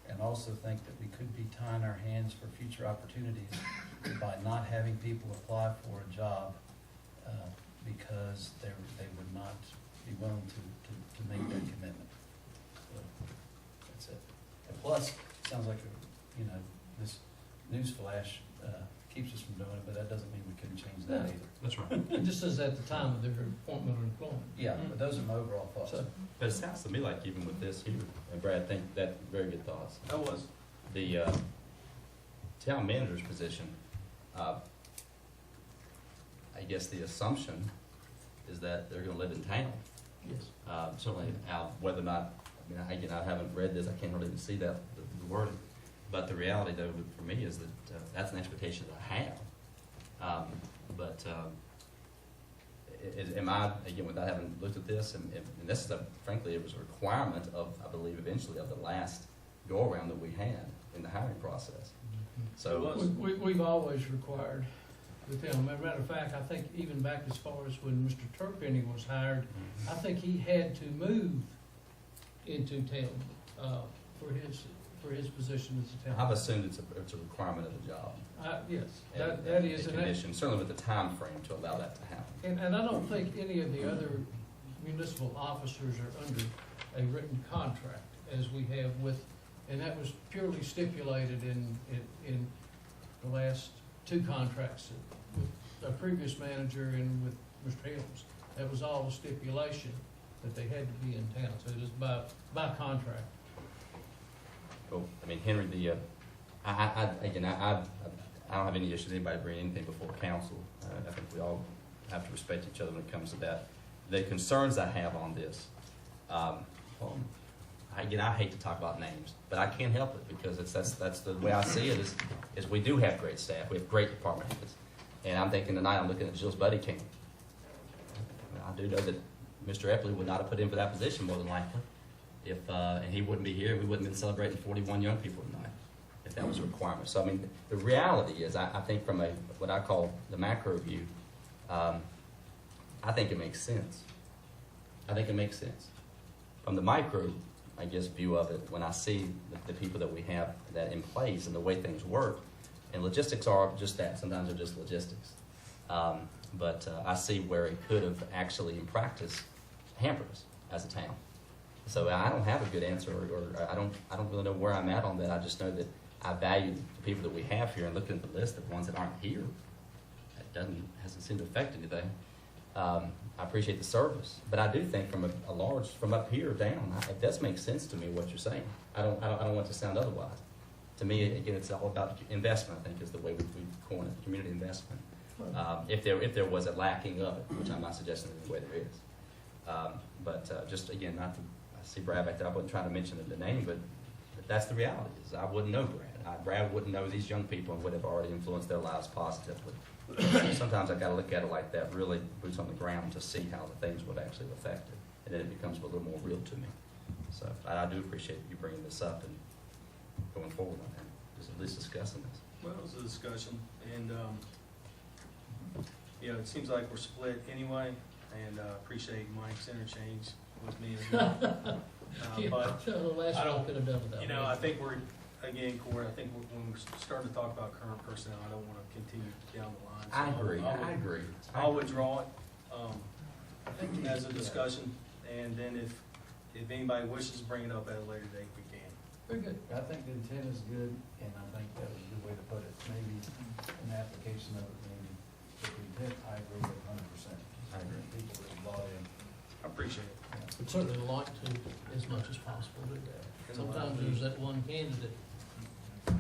and also think that we could be tying our hands for future opportunities by not having people apply for a job because they would not be willing to make that commitment. So that's it. And plus, it sounds like this news flash keeps us from doing it, but that doesn't mean we couldn't change that either. That's right. It just says at the time of their appointment or employment. Yeah, but those are my overall thoughts. So, But it sounds to me like even with this here, and Brad, I think that very good thoughts. That was. The town manager's position, I guess the assumption is that they're gonna live in town. yes. Certainly, whether or not, again, I haven't read this, I can't really even see that, the wording. But the reality, though, for me, is that that's an expectation that I have. Am I, again, without having looked at this, and this is, frankly, it was a requirement of, I believe, eventually, of the last go-around that we had in the hiring process. So We've always required the town. As a matter of fact, I think even back as far as when Mr. Turpenny was hired, I think he had to move into town for his position as a town. I've assumed it's a requirement of the job. Yes, And that is. a condition, certainly with the time frame to allow that to happen. And I don't think any of the other municipal officers are under a written contract as we have with, and that was purely stipulated in the last two contracts with a previous manager and with Mr. Helms. That was all a stipulation that they had to be in town, so it is by contract. Cool. I mean, Henry, I don't have any issues with anybody bringing anything before council. I think we all have to respect each other when it comes to that. The concerns I have on this, I hate to talk about names, but I can't help it because that's the way I see it is we do have great staff. We have great department heads. And I'm thinking tonight, I'm looking at Jill's buddy king. I do know that Mr. Epley would not have put in for that position more than likely. And he wouldn't be here, we wouldn't have been celebrating 41 young people tonight if that was a requirement. So, I mean, the reality is, I think from what I call the macro view, I think it makes sense. I think it makes sense. From the micro, I guess, view of it, when I see the people that we have that in place and the way things work, and logistics are just that. Sometimes they're just logistics. But I see where it could have actually, in practice, hampered us as a town. So I don't have a good answer, or I don't really know where I'm at on that. I just know that I value the people that we have here, and looking at the list of ones that aren't here, it hasn't seemed to affect anything. I appreciate the service, but I do think from from up here down, it does make sense to me what you're saying. I don't want it to sound otherwise. To me, again, it's all about investment. I think is the way we coin it, community investment. If there was a lacking of it, which I'm not suggesting in the way there is. But just again, I see Brad back there. I wasn't trying to mention the name, but that's the reality. Is I wouldn't know Brad. Brad wouldn't know these young people and would have already influenced their lives positively. Sometimes I gotta look at it like that, really boots on the ground to see how the things would actually affect it, and then it becomes a little more real to me. So I do appreciate you bringing this up and going forward on that, just at least discussing this. Well, it was a discussion, and, you know, it seems like we're split anyway, and appreciate Mike's interchange with me as well. But The last I one don't, could have done without. you know, I think we're, again, Corey, I think when we're starting to talk about current personnel, I don't want to continue down the line. So I agree. I'll withdraw it, as a discussion, and then if anybody wishes to bring it up at a later date, we can. Very good. I think the intent is good, and I think that was a good way to put it, maybe an application of it, maybe, but the intent, I agree with 100%. I agree. People that bought in. I appreciate it. We'd certainly like to, as much as possible, do that. Sometimes there's that one candidate that,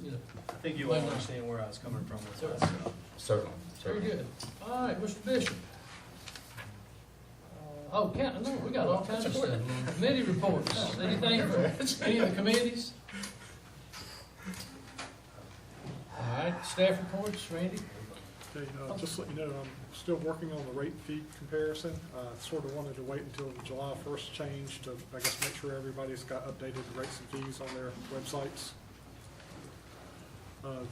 you know. I think you all understand where I was coming from with that. Certainly. Very good. All right, Mr. Bishop. Oh, no, we got all kinds of stuff. Committee reports. Anything from any of the committees? All right, staff reports, Randy? Okay, just to let you know, I'm still working on the rate fee comparison. Sort of wanted to wait until the July 1st change to, I guess, make sure everybody's got updated rates and fees on their websites.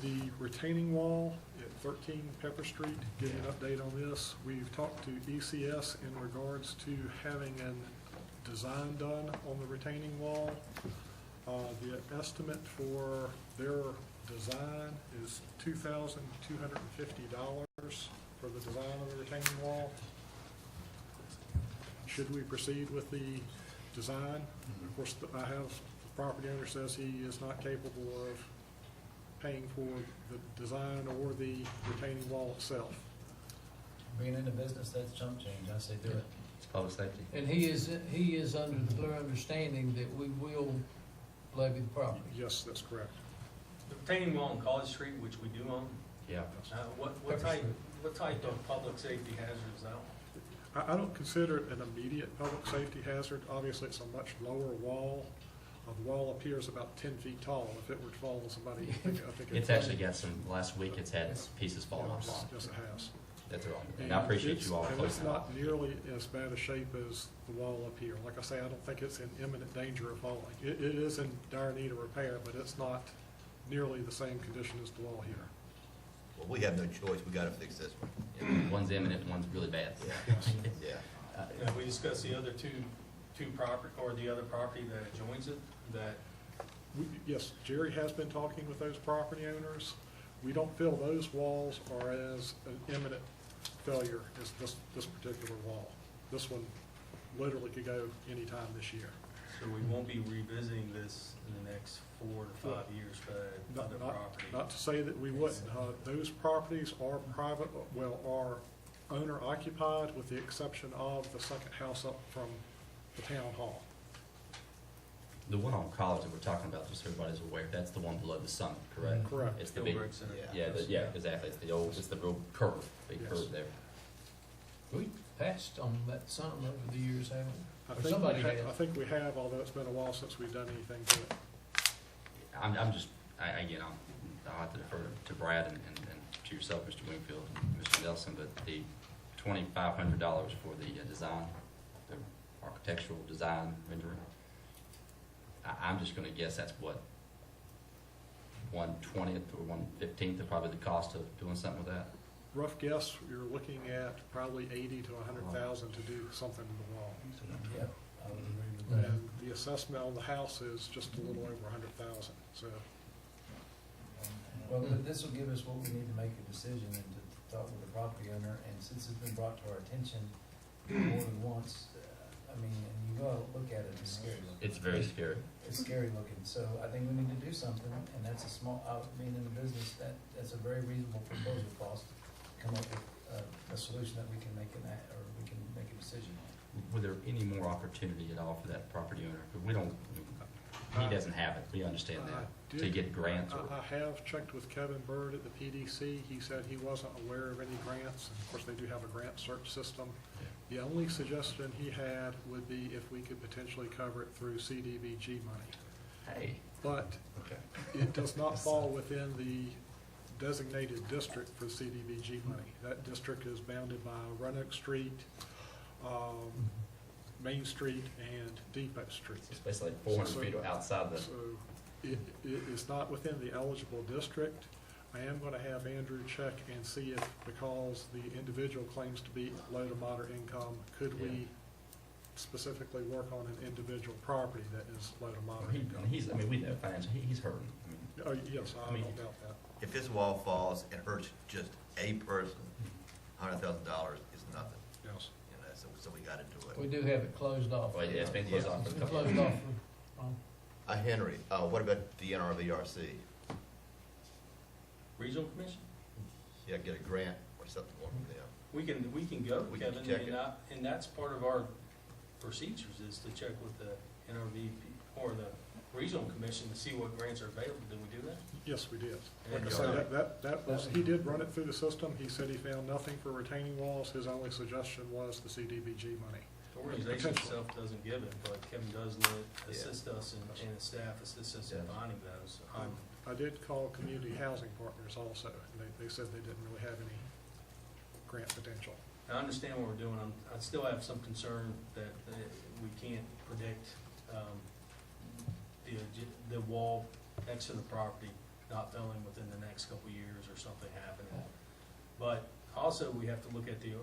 The retaining wall at 13 Pepper Street, give you an update on this. We've talked to ECS in regards to having a design done on the retaining wall. The estimate for their design is $2,250 for the design of the retaining wall. Should we proceed with the design? Of course, I have, the property owner says he is not capable of paying for the design or the retaining wall itself. Being in the business, that's chump change, I say do it. It's public safety. And he is under the clear understanding that we will levy the property. Yes, that's correct. The retaining wall on College Street, which we do own, Yeah. what type of public safety hazard is that one? I don't consider it an immediate public safety hazard. Obviously, it's a much lower wall. The wall appears about 10 feet tall. If it were to fall on somebody, I think It's actually got some, last week it's had pieces falling off on it. Yes, it has. That's wrong. And I appreciate you all And it's closing it off. not nearly as bad a shape as the wall up here. Like I say, I don't think it's in imminent danger of falling. It is in dire need of repair, but it's not nearly the same condition as the wall here. Well, we have no choice, we gotta fix this one. Yeah, one's imminent, one's really bad. Yeah. We discussed the other two property, or the other property that adjoins it, that Yes, Jerry has been talking with those property owners. We don't feel those walls are as an imminent failure as this particular wall. This one literally could go anytime this year. so we won't be revisiting this in the next 4 to 5 years for that other property. Not to say that we wouldn't. Those properties are private, are owner occupied with the exception of the second house up from the town hall. The one on College that we're talking about, just so everybody's aware, that's the one below the summit, correct? Correct. It's the big, Gilbert Center. yeah, exactly. It's the real curve, big Yes. curve there. We passed on that some over the years, haven't we? I Or think somebody we had. I think we have, although it's been a while since we've done anything to it. I'm just, again, I'll have to defer to Brad and to yourself, Mr. Wingfield, and Mr. Nelson, but the $2,500 for the design, the architectural design rendering, I'm just gonna guess that's what, 1/20th or 1/15th of probably the cost of doing something with that? Rough guess, you're looking at probably 80 to 100,000 to do something to the wall. Yep, I would agree with that. And the assessment on the house is just a little over 100,000, so. Well, but this will give us what we need to make a decision and to talk with the property owner, and since it's been brought to our attention more than once, I mean, and you go out and look at it, it's scary looking. It's very scary. It's scary looking, so I think we need to do something, and that's a small, I mean, in the business, that's a very reasonable proposal cost, to come up with a solution that we can make or we can make a decision on. Were there any more opportunity at all for that property owner? Because we don't, he doesn't have it, we understand that, to get grants or. I have checked with Kevin Bird at the PDC. He said he wasn't aware of any grants. And of course, they do have a grant search system. The only suggestion he had would be if we could potentially cover it through CDBG money. Hey. But Okay. it does not fall within the designated district for CDBG money. That district is bounded by Roanoke Street, Main Street, and Depot Street. It's basically 400 feet outside the. So it is not within the eligible district. I am going to have Andrew check and see if, because the individual claims to be low to moderate income, could we specifically work on an individual property that is low to moderate income? I mean, we know financially, he's hurting. Oh, yes, I don't doubt that. If this wall falls and hurts just a person, $100,000 is nothing. Yes. You know, so we got to do it. We do have it closed off. Well, yeah, it's been closed off for a It's couple of closed years. off. Henry, what about the NRVRC? Regional Commission? Yeah, get a grant or something from them. We can go, We can Kevin, check and that's part of our procedures, is to check with the NRVP or the Regional Commission to see what grants are available. Did we do that? Yes, we did. And Like I said, that was, he did run it through the system. He said he found nothing for retaining walls. His only suggestion was the CDBG money. The organization itself doesn't give it, but Kevin does assist us and his staff assists us in finding those. I did call Community Housing Partners also, and they said they didn't really have any grant potential. I understand what we're doing. I still have some concern that we can't predict the wall next to the property not filling within the next couple of years or something happening. But also we have to look at the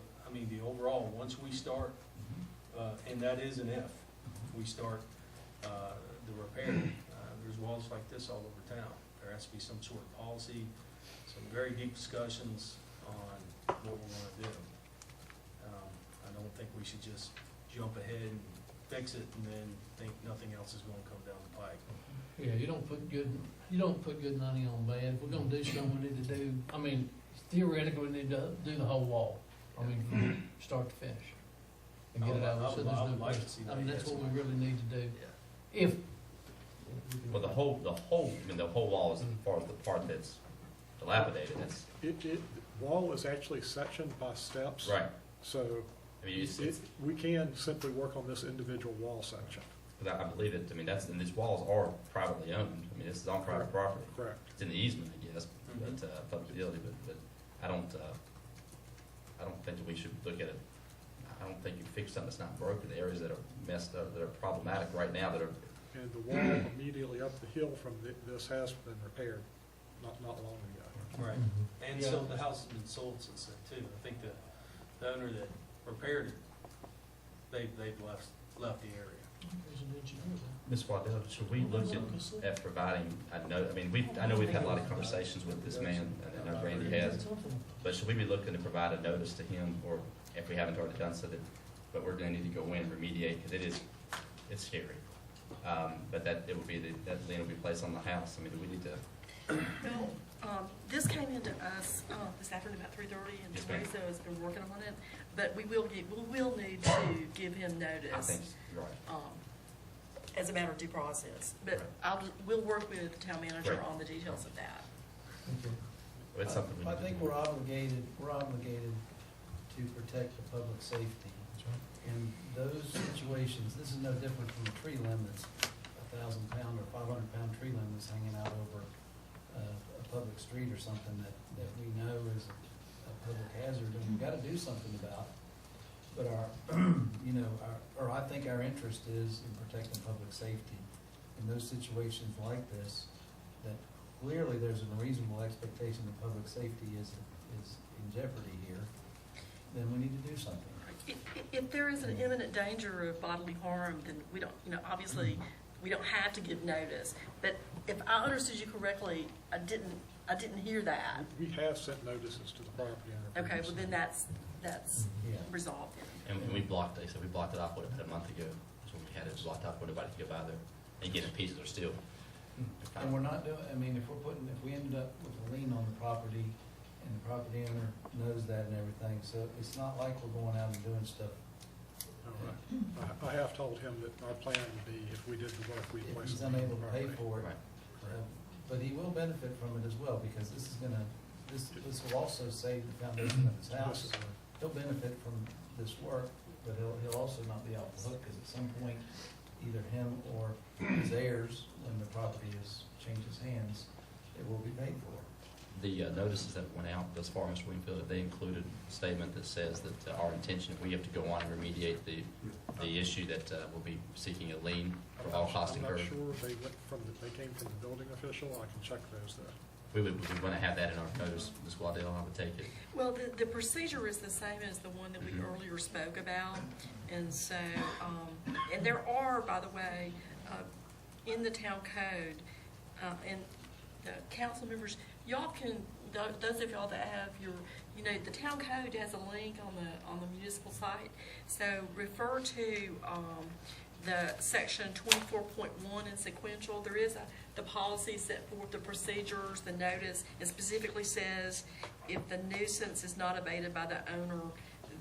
overall, once we start, and that is an if, we start the repair. There's walls like this all over town. There has to be some sort of policy, some very deep discussions on what we're going to do. I don't think we should just jump ahead and fix it and then think nothing else is going to come down the pike. Yeah, you don't put good money on bad. If we're gonna do something, we need to do, I mean, theoretically, we need to do the whole wall. I mean, from start to finish. And get it out, so there's I would no like to question. see I mean, that. that's what we really need to do. If. Well, the whole wall is as far as the part that's dilapidated, it's. Wall is actually sectioned by steps. Right. So I mean, we can simply work on this individual wall section. Because I believe it, I mean, and these walls are privately owned. I mean, this is on private property. Correct. It's in the easement, I guess, but, public utility, but I don't think that we should look at it. I don't think you fix something that's not broken. The areas that are messed up, that are problematic right now, that are. And the wall immediately up the hill from this has been repaired not long ago. Right. And so the house has been sold since then too. I think the owner that repaired it, they've left the area. Ms. Waddell, should we look at providing a note? I mean, I know we've had a lot of conversations with this man, and I know Randy has, but should we be looking to provide a notice to him, or if we haven't already done so, but we're going to need to go in and remediate, because it's scary. But that lien will be placed on the house. I mean, do we need to? Well, this came into us this afternoon about 3:30, and Teresa has been working on it. But we will need to give him notice. I think you're right. As a matter of due process. But we'll work with the town manager on the details of that. It's something we I need think to we're obligated to protect the public safety. In those situations, this is no different from a tree limb that's 1,000-pound or 500-pound tree limb that's hanging out over a public street or something that we know is a public hazard, and we've got to do something about. But I think our interest is in protecting public safety. In those situations like this, that clearly there's a reasonable expectation that public safety is in jeopardy here, then we need to do something. If there is an imminent danger of bodily harm, then we don't, obviously, we don't have to give notice. But if I understood you correctly, I didn't hear that. We have sent notices to the property owner. Okay, well then that's resolved. And we blocked it off about a month ago. That's when we had it blocked off where nobody could go by there. And getting pieces are still. And we're not doing, I mean, if we ended up with a lien on the property, and the property owner knows that and everything, so it's not like we're going out and doing stuff. I have told him that our plan would be, if we did the work, we'd If place he's it on the unable to pay property. for it. But he will benefit from it as well, because this will also save the foundation of his house. He'll benefit from this work, but he'll also not be off the hook, because at some point, either him or his heirs, when the property changes hands, it will be paid for. The notices that went out thus far, Mr. Wingfield, have they included a statement that says that our intention, if we have to go on and remediate the issue, that we'll be seeking a lien for all costs I'm incurred? not sure, they came from the building official, I can check those though. We would want to have that in our notice, Ms. Waddell, I would take it. Well, the procedure is the same as the one that we earlier spoke about. And so, and there are, by the way, in the town code, and council members, y'all can, those of y'all that have your, the town code has a link on the municipal site. So refer to the section 24.1 in sequential. There is the policy set forth, the procedures, the notice. It specifically says if the nuisance is not abated by the owner,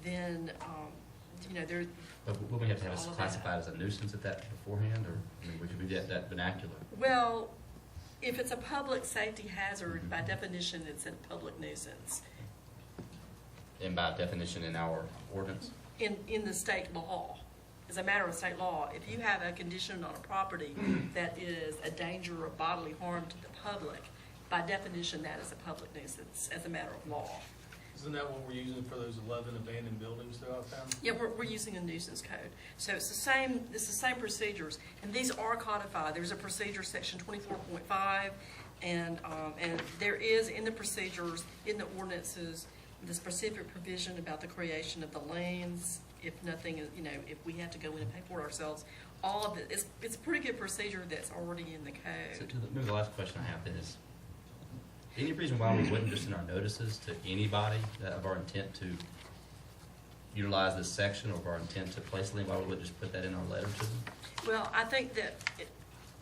then there. But will we have to have it classified as a nuisance at that beforehand, or would we get that vernacular? Well, if it's a public safety hazard, by definition, it's a public nuisance. And by definition in our ordinance? In the state law. As a matter of state law, if you have a condition on a property that is a danger of bodily harm to the public, by definition, that is a public nuisance as a matter of law. Isn't that what we're using for those 11 abandoned buildings throughout town? Yeah, we're using a nuisance code. So it's the same procedures, and these are codified. There's a procedure section 24.5, and there is in the procedures, in the ordinances, the specific provision about the creation of the liens, if nothing, if we have to go in and pay for it ourselves. All of it, it's a pretty good procedure that's already in the code. So maybe the last question I have then is, any reason why we wouldn't just send our notices to anybody of our intent to utilize this section, or of our intent to place a lien? Why would we just put that in our letter to them? Well, I think that,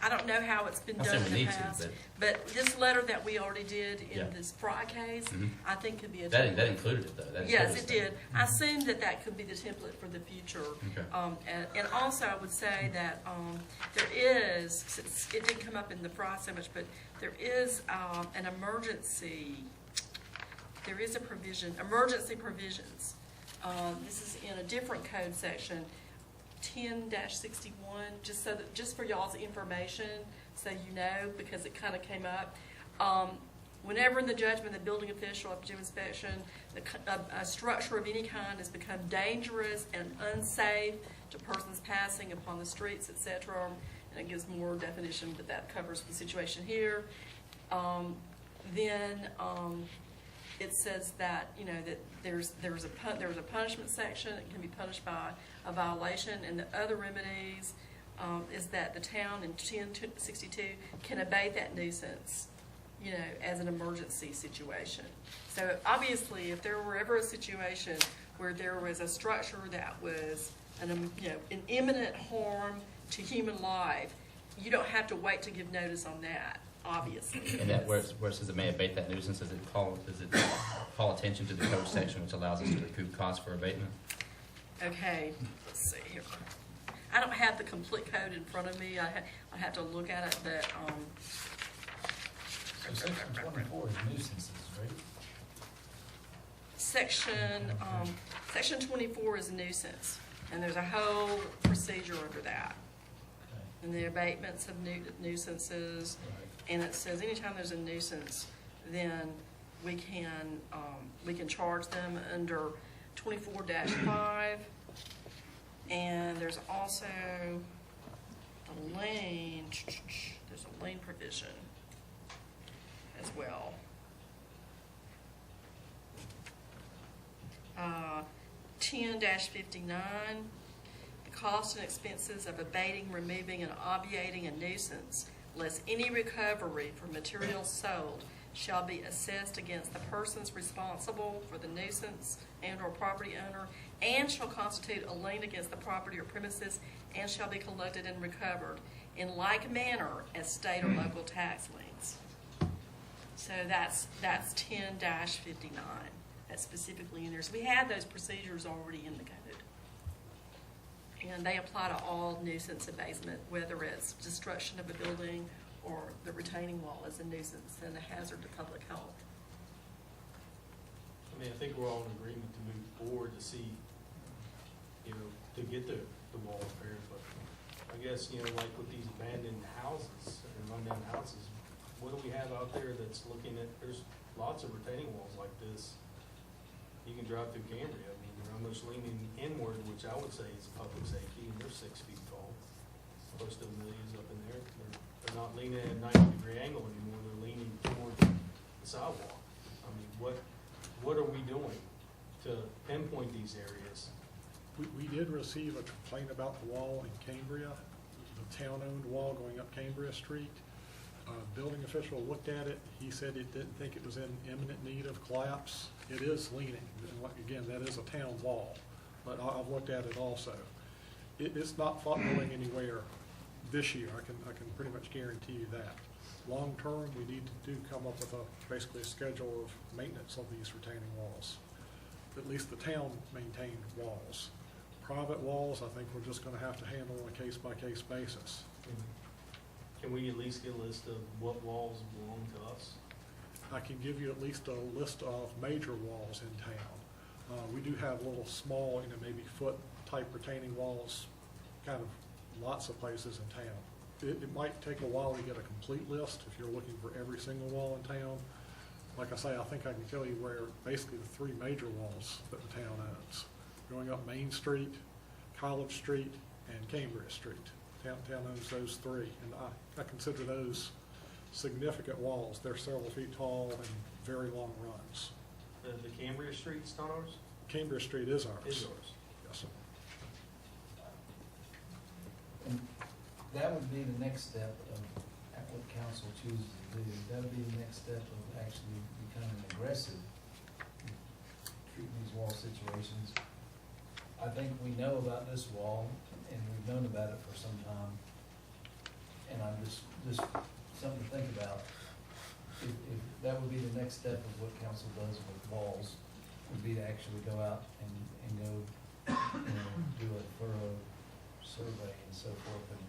I don't know how it's been I'm done saying in we the need to, past, but this letter that we already did in this Fry case, I think could be a template. That included it, though. That Yes, it did. I assume that could be the template for the future. Okay. And also, I would say that there is, since it didn't come up in the Fry so much, but there is an emergency, there is a provision, emergency provisions. This is in a different code section, 10-61, just for y'all's information, so you know, because it kind of came up. Whenever in the judgment of the building official after inspection, a structure of any kind has become dangerous and unsafe to persons passing upon the streets, etc., and it gives more definition, but that covers the situation here. Then it says that that there's a punishment section. It can be punished by a violation, and the other remedies is that the town in 1062 can abate that nuisance, as an emergency situation. So obviously, if there were ever a situation where there was a structure that was an imminent harm to human life, you don't have to wait to give notice on that. Obviously. And that where it says it may abate that nuisance, does it call attention to the code section which allows us to recoup costs for abatement? Okay, let's see here. I don't have the complete code in front of me. I have to look at it, but So section 24 is nuisances, right? Section 24 is a nuisance, and there's a whole procedure under that. Okay. And the abatements of nuisances, and it says anytime there's a nuisance, then we can charge them under 24-5, and there's also a lien. There's a lien provision as well. 10-59, the cost and expenses of abating, removing, and obviating a nuisance, less any recovery for materials sold, shall be assessed against the persons responsible for the nuisance and/or property owner, and shall constitute a lien against the property or premises, and shall be collected and recovered in like manner as state or local tax liens. So that's 10-59. That's specifically in there. So we have those procedures already in the code. And they apply to all nuisance abatement, whether it's destruction of a building or the retaining wall as a nuisance and a hazard to public health. I mean, I think we're all in agreement to move forward to see, to get the wall repaired, but I guess, like with these abandoned houses and rundown houses, what do we have out there that's looking at, there's lots of retaining walls like this, you can drive through Cambria. I mean, they're almost leaning inward, which I would say is public safety, and they're 6 feet tall. Close to millions up in there. They're not leaning at a 90-degree angle anymore. They're leaning toward the sidewalk. I mean, what are we doing to pinpoint these areas? We did receive a complaint about the wall in Cambria, the town-owned wall going up Cambria Street. Building official looked at it. He said he didn't think it was in imminent need of collapse. It is leaning, and again, that is a town wall, but I've looked at it also. It's not going anywhere this year. I can pretty much guarantee you that. Long term, we need to come up with basically a schedule of maintenance of these retaining walls. At least the town maintained walls. Private walls, I think we're just going to have to handle on a case-by-case basis. Can we at least get a list of what walls belong to us? I can give you at least a list of major walls in town. We do have little small, maybe foot-type retaining walls, kind of lots of places in town. It might take a while to get a complete list if you're looking for every single wall in town. Like I say, I think I can tell you where basically the 3 major walls that the town owns. Going up Main Street, College Street, and Cambria Street. Town owns those 3, and I consider those significant walls. They're several feet tall and very long runs. The Cambria Street's not ours? Cambria Street is ours. Is ours. Yes, sir. And that would be the next step of what council chooses to do. That would be the next step of actually becoming aggressive in treating these wall situations. I think we know about this wall, and we've known about it for some time. And I'm just something to think about. If that would be the next step of what council does with walls, would be to actually go out and go, do a thorough survey and so forth, and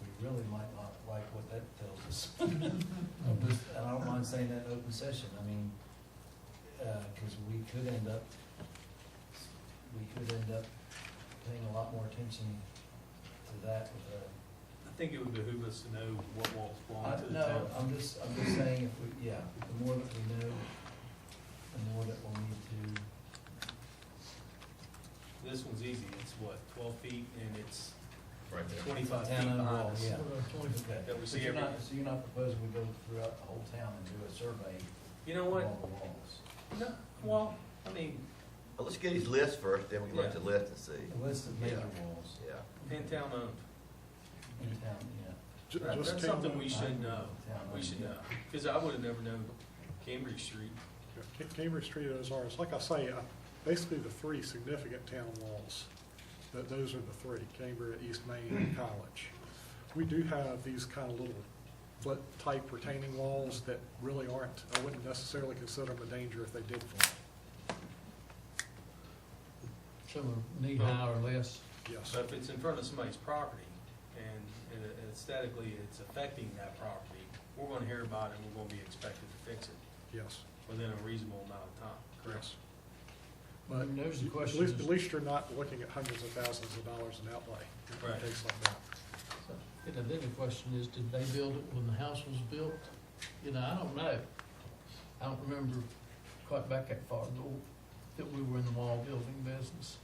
we really might not like what that tells us. And I don't mind saying that in open session. I mean, because we could end up paying a lot more attention to that with I think it would behoove us to know what walls belong to the no, town. I'm just saying the more that we know, the more that we'll need to. This one's easy. It's what, 12 feet, and it's Right there. 25 feet Town-owned behind wall, us. yeah. That we So see you're every. not proposing we go throughout the whole town and do a survey You know of what? all the walls? No, well, I mean, Well, let's get his list first, then we can look at the list and see. A list of major Yeah. walls Yeah. in town owned. in town, yeah. That's Just something Cambria- we should know. Town We should owned, know. Because I would have never known Cambridge Street. Cambria Street is ours. Like I say, basically the 3 significant town walls. Those are the 3, Cambria, East Main, and College. We do have these kind of little foot-type retaining walls that really aren't, I wouldn't necessarily consider them a danger if they did fall. Some are knee-high or less. Yes. So if it's in front of somebody's property and aesthetically it's affecting that property, we're going to hear about it and we're going to be expected to fix it Yes. within a reasonable amount of time, correct? Yes. But And there's the at question least, is- at least you're not looking at hundreds of thousands of dollars in outlay in a Right. case like that. And then the question is, did they build it when the house was built? I don't know. I don't remember quite back that far ago that we were in the wall building business.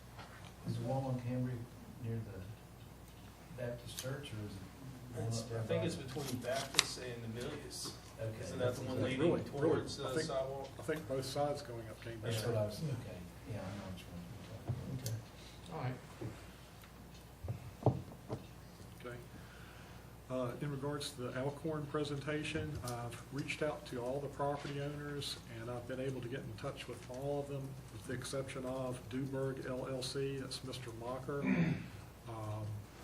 Is the wall on Cambria near the Baptist church, or is it one up there? I think by- it's between Baptist and Amelia's. Okay. Isn't that the one Really, leading towards I the think- sidewalk? I think both sides going up Cambria. That's Street. what I was, okay, yeah, I know which one you're talking All right. Okay. In regards to the Alcorn presentation, I've reached out to all the property owners, and I've been able to get in touch with all of them, with the exception of Duberg LLC, that's Mr. Mocker.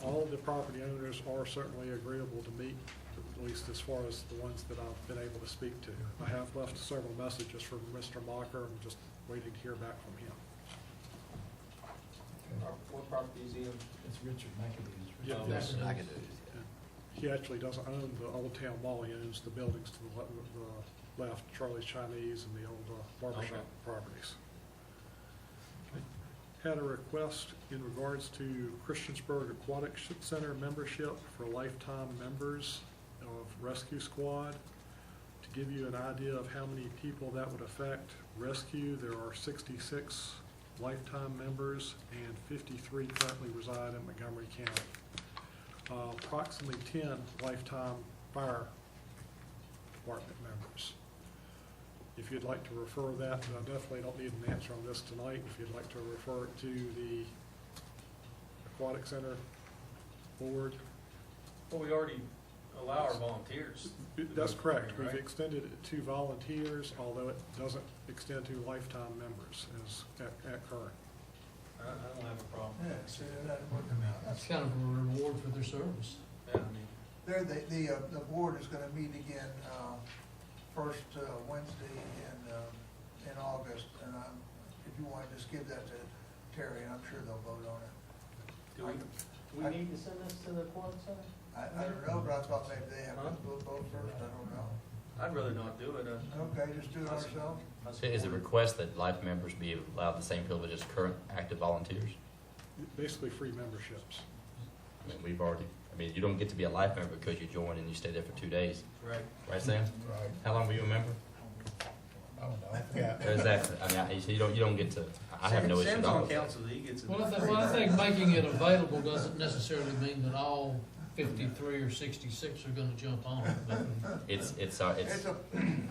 All of the property owners are certainly agreeable to meet, at least as far as the ones that I've been able to speak to. I have left several messages from Mr. Mocker. I'm just waiting to hear back from him. What property is he on? It's Richard McAdoo's. Yeah, yes. He actually doesn't own the Old Town Mall. He owns the buildings to the left, Charlie's Chinese and the old barbershop Okay. properties. Had a request in regards to Christiansburg Aquatic Center membership for lifetime members of Rescue Squad to To give you an idea of how many people that would affect, rescue, there are 66 lifetime members and 53 currently reside in Montgomery County. Approximately 10 lifetime fire department members. If you'd like to refer that, I definitely don't need an answer on this tonight. If you'd like to refer it to the Aquatic Center Board. Well, we already allow our volunteers. That's correct. We've Right? extended it to volunteers, although it doesn't extend to lifetime members as at current. I don't have a problem. Yeah, see, that working out. That's kind of a reward for their service. Yeah, I mean, There, the board is gonna meet again, first Wednesday in August, and if you want to just give that to Terry, and I'm sure they'll vote on it. do we need to send this to the Aquatic Center? I don't know, but I thought maybe they have to vote first, I don't know. I'd rather not do it. Okay, just do it ourselves. So is it request that life members be allowed the same privilege as current active volunteers? Basically free memberships. I mean, you don't get to be a life member because you join and you stay there for 2 days. Right. Right, Sam? Right. How long were you a member? I don't know. Yeah. Exactly. I mean, you don't get to, I have no issue at Sam's all. on council, he gets. Well, I think making it available doesn't necessarily mean that all 53 or 66 are gonna jump on it, but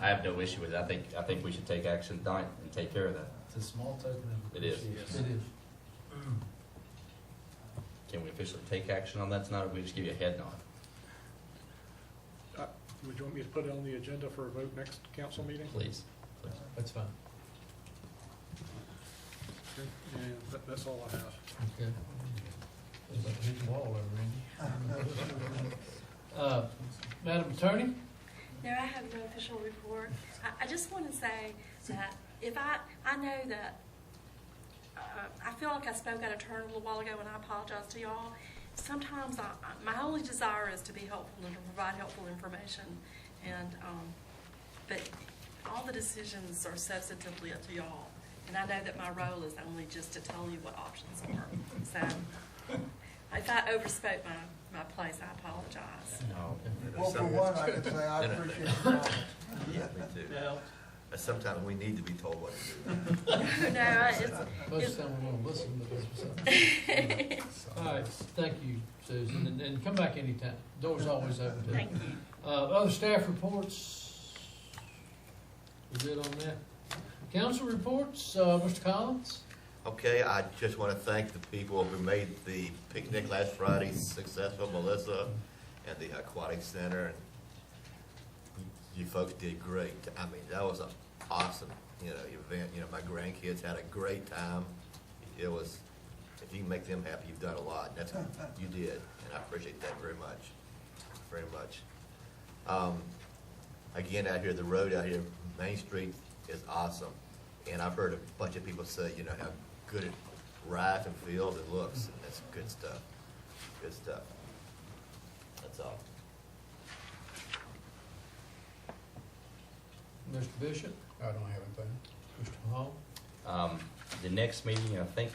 I have no issue with it. I think we should take action tonight and take care of that. It's a small token of It is. appreciation. it is. Can we officially take action on that tonight, or we just give you a head nod? Would you want me to put it on the agenda for a vote next council meeting? Please. That's fine. Okay. And that's all I have. Okay. Hit the wall over, Randy. Madam Attorney? No, I have no official report. I just want to say that if I know that, I feel like I spoke out of turn a little while ago, and I apologize to y'all. Sometimes my only desire is to be helpful and to provide helpful information, and but all the decisions are substantively up to y'all. And I know that my role is only just to tell you what options are. So if I overspoke my place, I apologize. No. Well, for one, I can say I appreciate the comments. Yeah, me too. Yeah. Sometimes we need to be told what to do. No, Most of the time we won't listen, but that's what's up. All right, thank you, Susan, and come back anytime. Door's always open to you. Thank you. Other staff reports? We good on that? Council reports, Mr. Collins? Okay, I just want to thank the people who made the picnic last Friday successful, Melissa and the Aquatic Center. You folks did great. I mean, that was an awesome, event. My grandkids had a great time. It was, if you can make them happy, you've done a lot. That's you did, and I appreciate that very much, very much. Again, out here, the road out here, Main Street is awesome, and I've heard a bunch of people say, how good it rides and feels and looks. And that's good stuff. Good stuff. That's all. Mr. Bishop? I don't have anything. Mr. Hall? The next meeting, I think,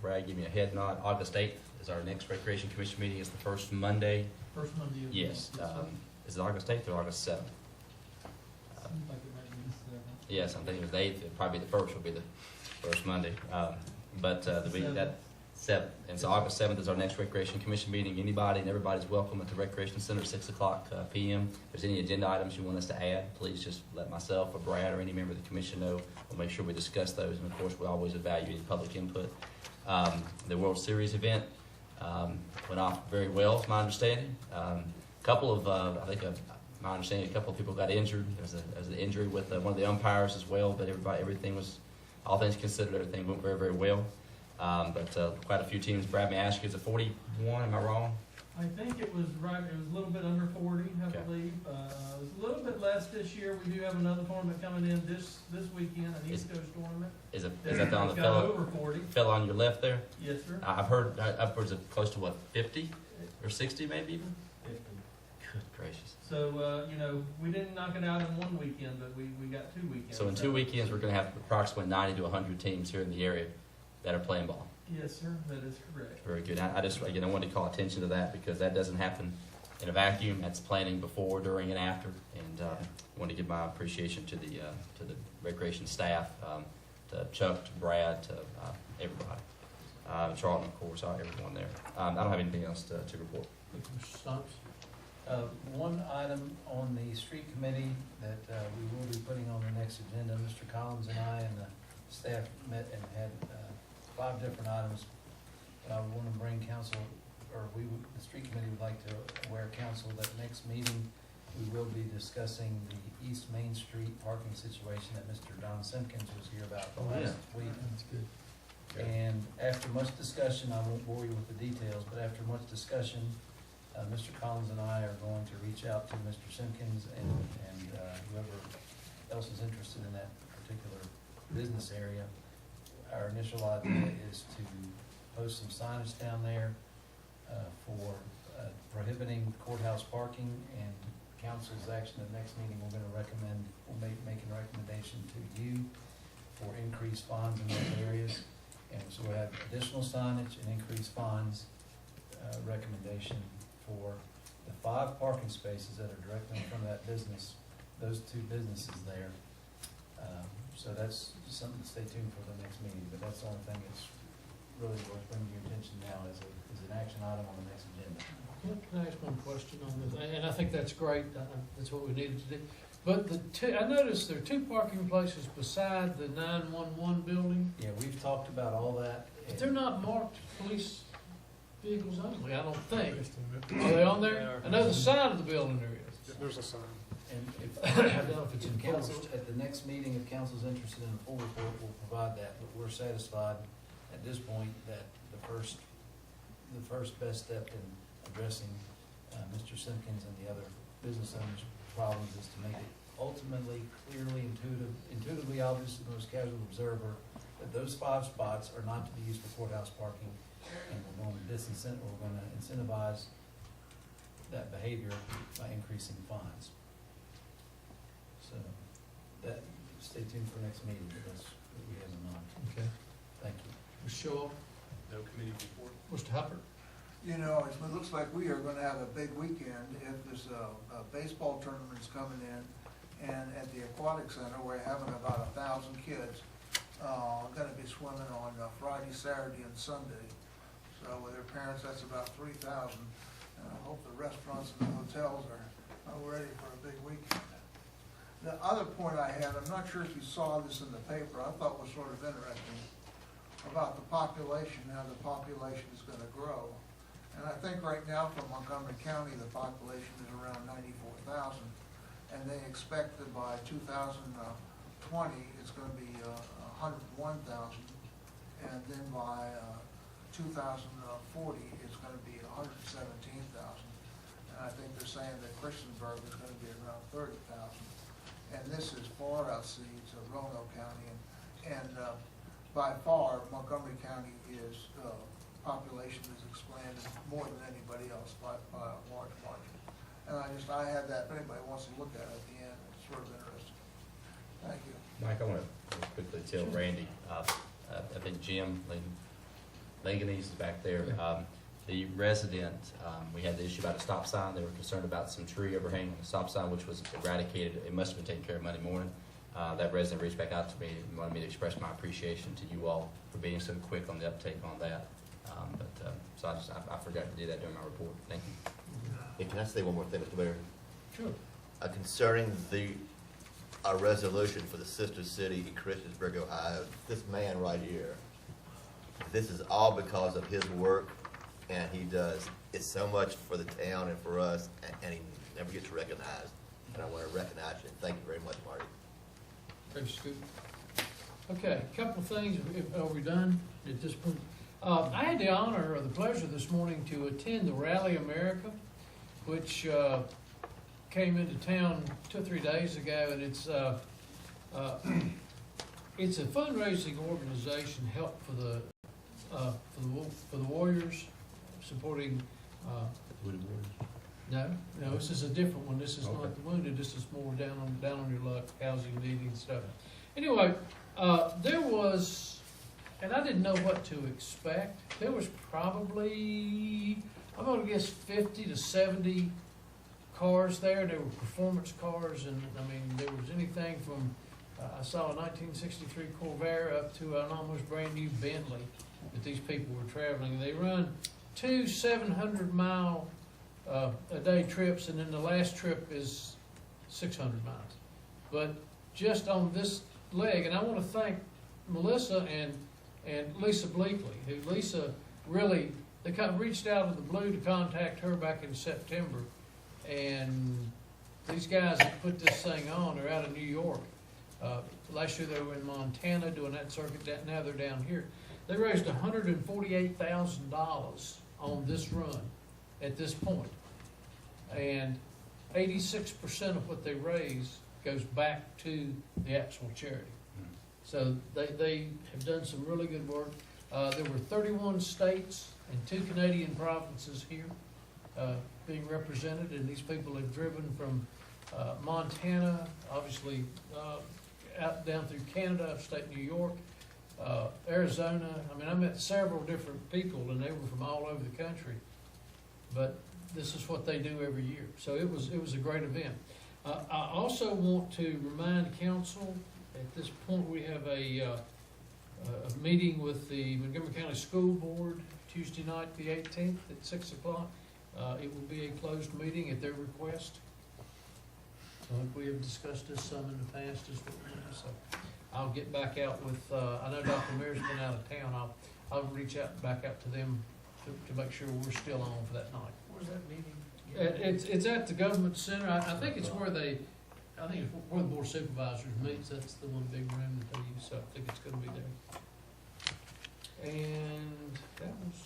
Brad, give me a head nod. August 8th is our next Recreation Commission meeting. It's the first Monday. First Monday of the Yes. month. Is it August 8th or August 7th? Yes, I'm thinking it was the 8th. It'd probably be the first will be the first Monday. But the week that 7th. And so August 7th is our next Recreation Commission meeting. Anybody and everybody's welcome at the Recreation Center, 6 o'clock p.m. If there's any agenda items you want us to add, please just let myself or Brad or any member of the commission know. We'll make sure we discuss those. And of course, we always evaluate public input. The World Series event went off very well, is my understanding. Couple of, my understanding, a couple of people got injured. There was an injury with one of the umpires as well, but everything was, all things considered, everything went very, very well. But quite a few teams. Brad, may I ask you, is it 41? Am I wrong? I think it was right, it was a little bit under 40, I Okay. believe. It was a little bit less this year. We do have another tournament coming in this weekend, an East Coast tournament. Is that on the It's got fellow? over 40. Fellow on your left there? Yes, sir. I've heard upwards of close to 50 or 60 maybe even? 50. Good gracious. So, we didn't knock it out in one weekend, but we got 2 weekends. So in 2 weekends, we're going to have approximately 90 to 100 teams here in the area that are playing ball. Yes, sir, that is correct. Very good. I wanted to call attention to that because that doesn't happen in a vacuum. That's planning before, during, and after. And I want to give my appreciation to the recreation staff, to Chuck, to Brad, to everybody. Charlton, of course, everyone there. I don't have anything else to report. Mr. Stumps? One item on the street committee that we will be putting on the next agenda, Mr. Collins and I and the staff met and had 5 different items. I want to bring council, or the street committee would like to aware council that next meeting we will be discussing the East Main Street parking situation that Mr. Don Simpkins was here about last week. That's good. And after much discussion, I won't bore you with the details, but after much discussion, Mr. Collins and I are going to reach out to Mr. Simpkins and whoever else is interested in that particular business area. Our initial idea is to post some signage down there for prohibiting courthouse parking, and council's action at the next meeting, we'll make a recommendation to you for increased fines in those areas. And so we have additional signage and increased fines recommendation for the 5 parking spaces that are directly in front of that business, those 2 businesses there. So that's something to stay tuned for the next meeting, but that's the only thing that's really worth bringing your attention now as an action item on the next agenda. Can I ask one question on this? And I think that's great. That's what we needed to do. But I noticed there are 2 parking places beside the 911 building. Yeah, we've talked about all that. But they're not marked police vehicles only, I don't think. Are they on there? I know the side of the building there is. There's a sign. And I don't know if it's in council, at the next meeting, if council's interested in a full report, we'll provide that. But we're satisfied at this point that the first best step in addressing Mr. Simpkins and the other business owners' problems is to make it ultimately, clearly, intuitively obvious to the most casual observer that those 5 spots are not to be used for courthouse parking, and we're going to incentivize that behavior by increasing fines. So that, stay tuned for next meeting, but that's what we have in mind. Okay. Thank you. Mr. Shaw? No committee report. Mr. Hubbard? You know, it looks like we are gonna have a big weekend if this baseball tournament's coming in. And at the aquatic center, we're having about 1,000 kids, gonna be swimming on Friday, Saturday, and Sunday. So with their parents, that's about 3,000. And I hope the restaurants and the hotels are ready for a big weekend. The other point I had, I'm not sure if you saw this in the paper, I thought was sort of interesting, about the population, how the population is gonna grow. And I think right now for Montgomery County, the population is around 94,000. And they expect that by 2020, it's gonna be 101,000. And then by 2040, it's gonna be 117,000. And I think they're saying that Christiansburg is gonna be around 30,000. And this is far exceeds Roanoke County. And by far, Montgomery County is, population is expanded more than anybody else by a large margin. And I had that, if anybody wants to look at it at the end, it's sort of interesting. Thank you. Mike, I want to quickly tell Randy, I think Jim Langanese is back there. The resident, we had the issue about a stop sign. They were concerned about some tree overhanging the stop sign, which was eradicated. It must have been taken care of Monday morning. That resident reached back out to me and wanted me to express my appreciation to you all for being so quick on the uptake on that. So I forgot to do that during my report. Thank you. Hey, can I say one more thing, Mr. Mayor? Sure. Concerning a resolution for the sister city in Christiansburg, Ohio, this man right here, this is all because of his work, and he does it's so much for the town and for us, and he never gets recognized. And I want to recognize you. Thank you very much, Marty. Thanks, Scoop. Okay, a couple of things. Are we done at this point? I had the honor or the pleasure this morning to attend the Rally America, which came into town 2 or 3 days ago, and it's a fundraising organization, help for the Warriors, supporting. Wounded Warriors. No, this is a different one. This is not the wounded. This is more down on your luck, housing needing stuff. Anyway, there was, and I didn't know what to expect. There was probably, I'm going to guess 50 to 70 cars there. There were performance cars, and I mean, there was anything from, I saw a 1963 Corvair up to an almost brand new Bentley that these people were traveling. They run 2 700-mile a day trips, and then the last trip is 600 miles. But just on this leg, and I want to thank Melissa and Lisa Bleakley, who Lisa really, they kind of reached out of the blue to contact her back in September, and these guys that put this thing on are out of New York. Last year they were in Montana doing that circuit. Now they're down here. They raised $148,000 on this run at this point, and 86% of what they raise goes back to the actual charity. So they have done some really good work. There were 31 states and 2 Canadian provinces here being represented, and these people have driven from Montana, obviously out down through Canada, upstate New York, Arizona. I mean, I met several different people, and they were from all over the country. But this is what they do every year. So it was a great event. I also want to remind council, at this point we have a meeting with the Montgomery County School Board Tuesday night, the 18th at 6 o'clock. It will be a closed meeting at their request. I think we have discussed this some in the past as well. So I'll get back out with, I know Dr. Mayor's been out of town. I'll reach back out to them to make sure we're still on for that night. Where's that meeting? It's at the government center. I think it's where the Board of Supervisors meets. That's the one big room that they use, so I think it's gonna be there. And that was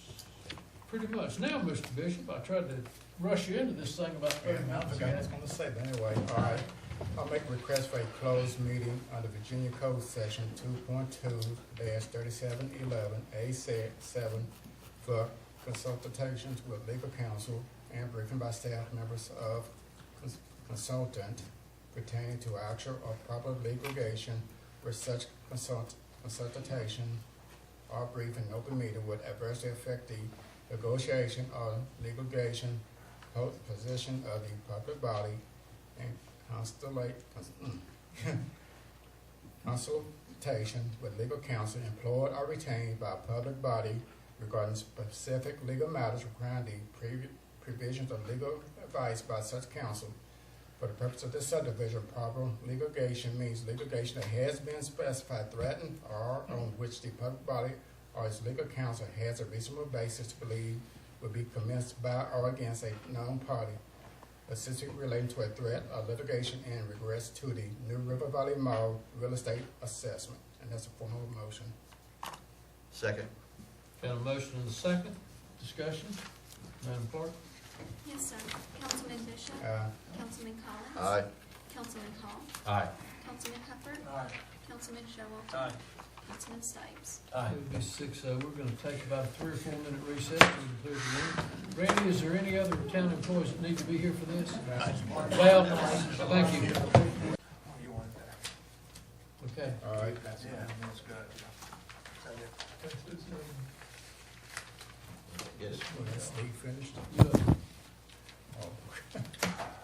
pretty much. Now, Mr. Bishop, I tried to rush you into this thing about 30 I minutes forgot what I was gonna say, but anyway, all right. I'll make a request for a closed meeting under Virginia Code Section 2.2-3711A7 for consultations with legal counsel and briefing by staff members of consultant pertaining to actual or probable litigation where such consultation or briefing in open meeting would adversely affect the negotiation or litigation position of the public body and consultation with legal counsel employed or retained by a public body regarding specific legal matters requiring the provisions of legal advice by such counsel. For the purpose of this subdivision, proper litigation means litigation that has been specified, threatened, or on which the public body or its legal counsel has a reasonable basis to believe will be commenced by or against a known party, specifically relating to a threat or litigation in regress to the New River Valley Mall real estate assessment. And that's a form of motion. Second. Got a motion and a second. Discussion. Madam Clerk? Yes, sir. Councilman Bishop? Councilman Collins? Aye. Councilman Hall? Aye. Councilman Hubbard? Aye. Councilman Showalter? Aye. Councilman Stipes? It would be 6-0. We're gonna take about a 3 or 4 minute recess to conclude the meeting. Randy, is there any other town employees that need to be here for this? Well, thank you. Okay. All right. Yeah, that's good. Yes. Steve finished? Good.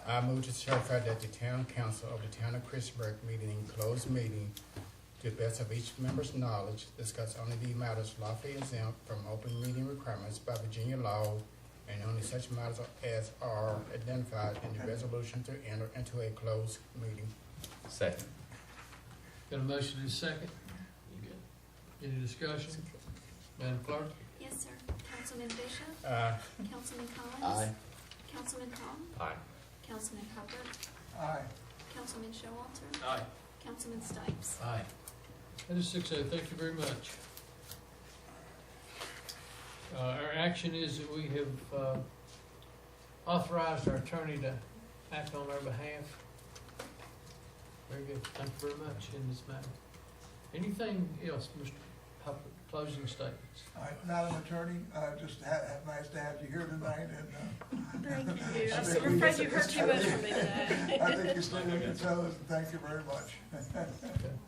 I move to certify that the town council of the town of Christiansburg meeting in closed meeting to the best of each member's knowledge, discuss only the matters lawfully exempt from open meeting requirements by Virginia law and only such matters as are identified in the resolution to enter into a closed meeting. Second. Got a motion and a second. Any discussion? Madam Clerk? Yes, sir. Councilman Bishop? Councilman Collins? Aye. Councilman Hall? Aye. Councilman Hubbard? Aye. Councilman Showalter? Aye. Councilman Stipes? Aye. That is 6-0. Thank you very much. Our action is that we have authorized our attorney to act on our behalf. Very good. Thank you very much in this matter. Anything else, Mr. Hubbard? Closing statements. Madam Attorney, just nice to have you here tonight, and Thank you. I'm afraid you heard too much from me today. I think you stood on your toes, and thank you very much.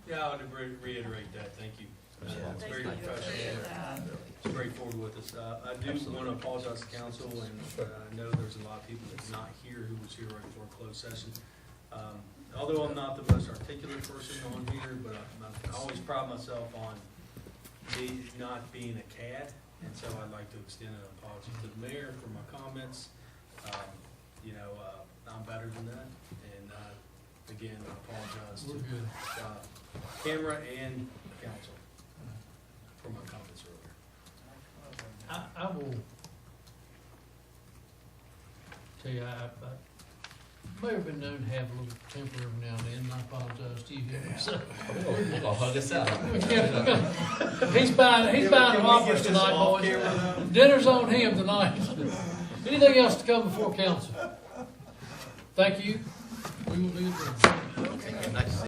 Yeah, I would reiterate that. Thank you. It's very professional, straightforward with us. I do want to apologize to council, and I know there's a lot of people that's not here who was here right before closed session. Although I'm not the most articulate person on here, but I always pride myself on not being a cat, and so I'd like to extend an apology to the mayor for my comments. I'm better than that, and again, I apologize We're to good. camera and council for my comments earlier. I will tell you, I may have been known to have a little temper every now and then, and I apologize to you. So, I'll hug us out. he's buying offers tonight, boys. Dinner's on him tonight. Anything else to come before council? Thank you. We will be adjourned.